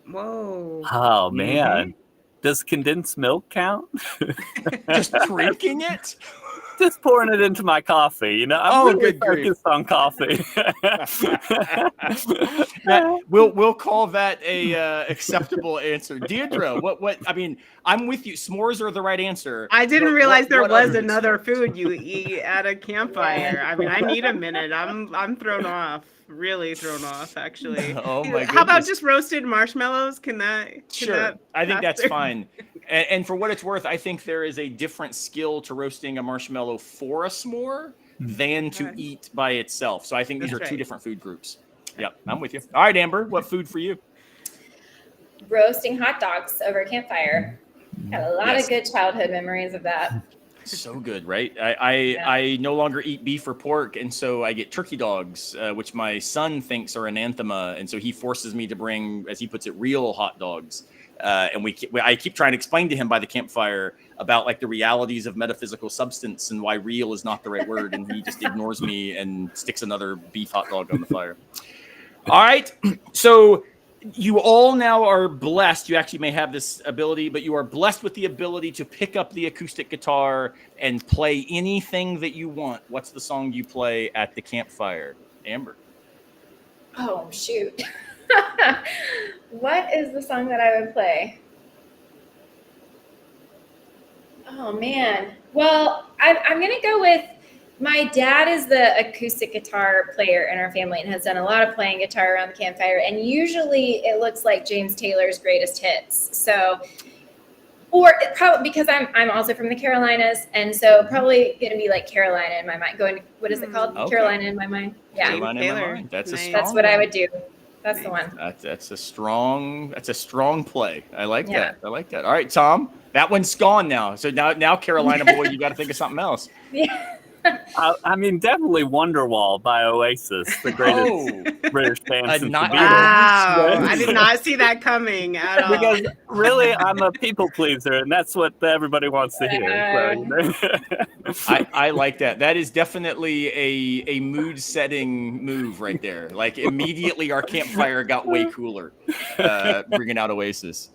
Whoa. Oh, man. Does condensed milk count? Just drinking it? Just pouring it into my coffee. You know, I'm really focused on coffee. We'll call that a acceptable answer. Deirdre, what? I mean, I'm with you. S'mores are the right answer. I didn't realize there was another food you eat at a campfire. I mean, I need a minute. I'm thrown off. Really thrown off, actually. Oh my goodness. How about just roasted marshmallows? Sure. I think that's fine. And for what it's worth, I think there is a different skill to roasting a marshmallow for a s'more than to eat by itself. So I think these are two different food groups. Yep, I'm with you. All right, Amber, what food for you? Roasting hot dogs over a campfire. Got a lot of good childhood memories of that. So good, right? I no longer eat beef or pork, and so I get turkey dogs, which my son thinks are anathema, and so he forces me to bring, as he puts it, real hot dogs. And I keep trying to explain to him by the campfire about like the realities of metaphysical substance and why real is not the right word, and he just ignores me and sticks another beef hot dog on the fire. All right, so you all now are blessed. You actually may have this ability, but you are blessed with the ability to pick up the acoustic guitar and play anything that you want. What's the song you play at the campfire, Amber? Oh, shoot. What is the song that I would play? Oh, man. Well, I'm going to go with, my dad is the acoustic guitar player in our family and has done a lot of playing guitar around the campfire. And usually it looks like James Taylor's greatest hits. So, or it probably, because I'm also from the Carolinas. And so probably going to be like Carolina in my mind. What is it called? Okay. Carolina in my mind. Yeah. Carolina in my mind. That's Nice. a strong That's what I one. would do. That's the one. That's a strong play. I like that. I like that. All right, Tom. That one's gone now. So now Carolina boy, you got to think of something else. Yeah. I mean, definitely Wonderwall by Oasis, the greatest British band since the not- Beatles. Wow, I did not see that coming at all. Because really, I'm a people pleaser, and that's what everybody wants to hear. So, you know. I like that. That is definitely a mood setting move right there. Like immediately our campfire got way cooler, bringing out Oasis.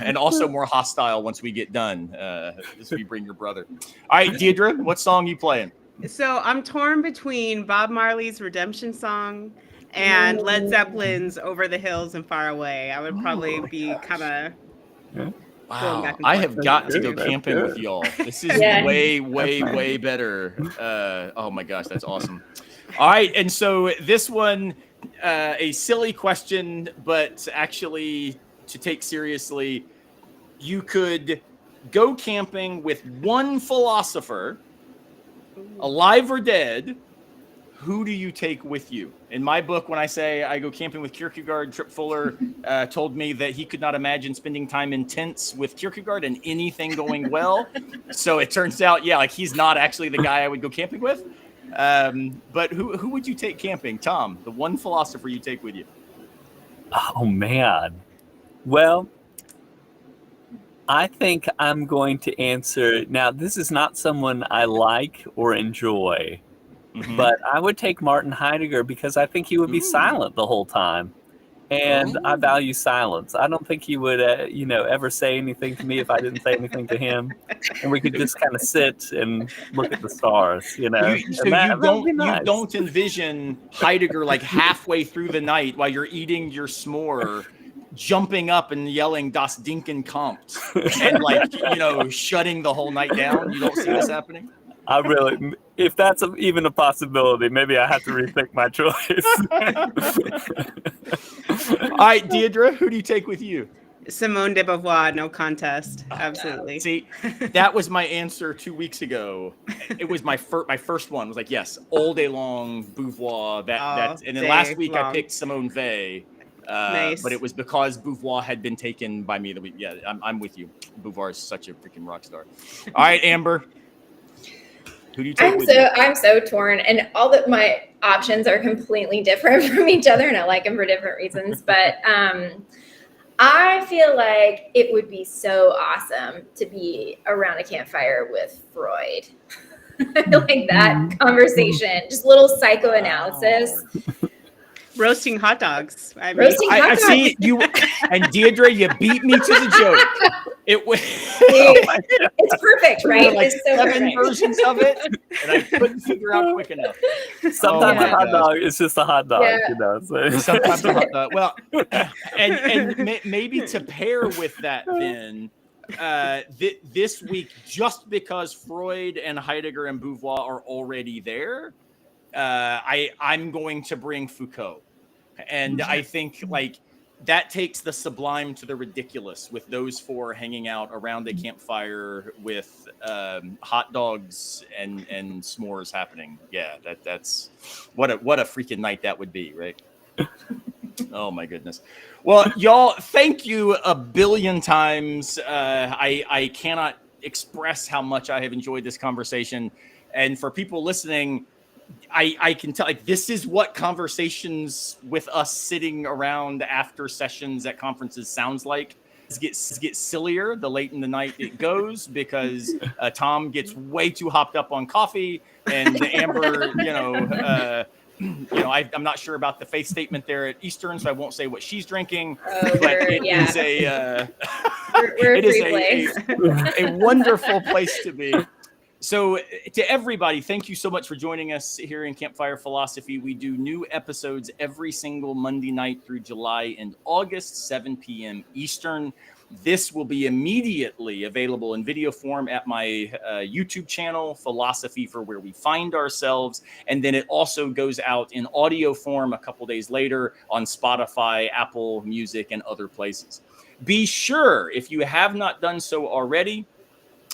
And also more hostile once we get done, as we bring your brother. All right, Deirdre, what song you playing? So I'm torn between Bob Marley's Redemption Song and Led Zeppelin's Over the Hills and Far Away. I would probably be kind of Wow, I have got to go camping with y'all. This is way better. Oh my gosh, that's awesome. All right, and so this one, a silly question, but actually to take seriously, you could go camping with one philosopher, alive or dead. Who do you take with you? In my book, when I say I go camping with Kierkegaard, Trip Fuller told me that he could not imagine spending time in tents with Kierkegaard and anything going well. So it turns out, like he's not actually the guy I would go camping with. But who would you take camping? Tom, the one philosopher you take with you. Oh, man. Well, I think I'm going to answer. Now, this is not someone I like or enjoy. But I would take Martin Heidegger because I think he would be silent the whole time. And I value silence. I don't think he would, ever say anything to me if I didn't say anything to him. And we could just kind of sit and look at the stars, You don't envision Heidegger like halfway through the night while you're eating your s'more, jumping up and yelling "Das Dinken kommt" and shutting the whole night down. You don't see this happening? If that's even a possibility, maybe I have to rethink my choice. All right, Deirdre, who do you take with you? Simone de Beauvoir, no contest. Absolutely. See, that was my answer 2 weeks ago. It was my first one. Was like, yes, all day long, Beauvoir. And then last week I picked Simone Weil. Nice. But it was because Beauvoir had been taken by me the week. Yeah, I'm with you. Beauvoir is such a freaking rock star. All right, Amber. Who do you take with you? I'm so torn, and all that my options are completely different from each other, and I like them for different reasons. But I feel like it would be so awesome to be around a campfire with Freud. Like that conversation, just little psychoanalysis. Roasting hot dogs. I see you, and Deirdre, you beat me to the joke. It's perfect, right? Like it's so 7 perfect. versions of it, and I couldn't figure out quick enough. Sometimes a hot dog is just a hot dog, So. Sometimes a hot dog. Well, and maybe to pair with that, then this week, just because Freud and Heidegger and Beauvoir are already there, I'm going to bring Foucault. And I think that takes the sublime to the ridiculous with those 4 hanging out around a campfire with hot dogs and s'mores happening. Yeah, that's what a freaking night that would be, right? Oh my goodness. Well, y'all, thank you a billion times. I cannot express how much I have enjoyed this conversation. And for people listening, I can tell, like, this is what conversations with us sitting around after sessions at conferences sounds like. It gets sillier the late in the night it goes, because Tom gets way too hopped up on coffee, and Amber, I'm not sure about the faith statement there at Eastern, so I won't say what she's drinking. But it is a wonderful place to be. So to everybody, thank you so much for joining us here in Campfire Philosophy. We do new episodes every single Monday night through July and August, 7 p.m. Eastern. This will be immediately available in video form at my YouTube channel, Philosophy for Where We Find Ourselves. And then it also goes out in audio form a couple days later on Spotify, Apple Music, and other places. Be sure, if you have not done so already,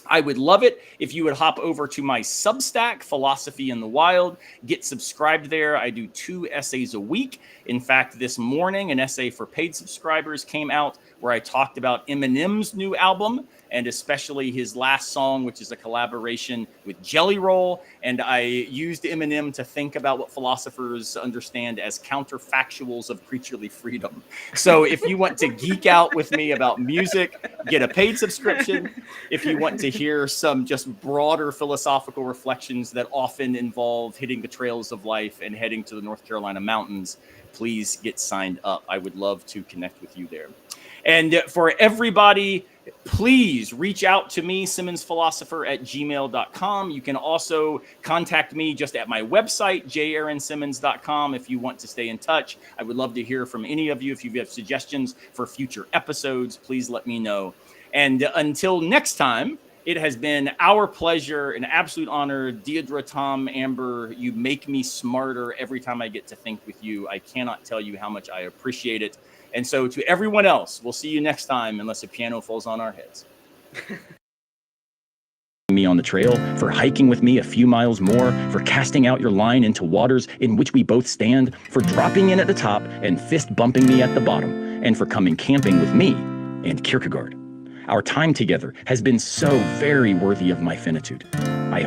I would love it if you would hop over to my Substack, Philosophy in the Wild. Get subscribed there. I do 2 essays a week. In fact, this morning, an essay for paid subscribers came out where I talked about Eminem's new album, and especially his last song, which is a collaboration with Jelly Roll. And I used Eminem to think about what philosophers understand as counterfactuals of creaturely freedom. So if you want to geek out with me about music, get a paid subscription. If you want to hear some just broader philosophical reflections that often involve hitting the trails of life and heading to the North Carolina mountains, please get signed up. I would love to connect with you there. And for everybody, please reach out to me, simmonsphilosopher@gmail.com. You can also contact me just at my website, jaronsimmons.com, if you want to stay in touch. I would love to hear from any of you. If you have suggestions for future episodes, please let me know. And until next time, it has been our pleasure, an absolute honor. Deirdre, Tom, Amber, you make me smarter every time I get to think with you. I cannot tell you how much I appreciate it. And so to everyone else, we'll see you next time, unless a piano falls on our heads. Me on the trail, for hiking with me a few miles more, for casting out your line into waters in which we both stand, for dropping in at the top and fist bumping me at the bottom, and for coming camping with me and Kierkegaard. Our time together has been so very worthy of my finitude. I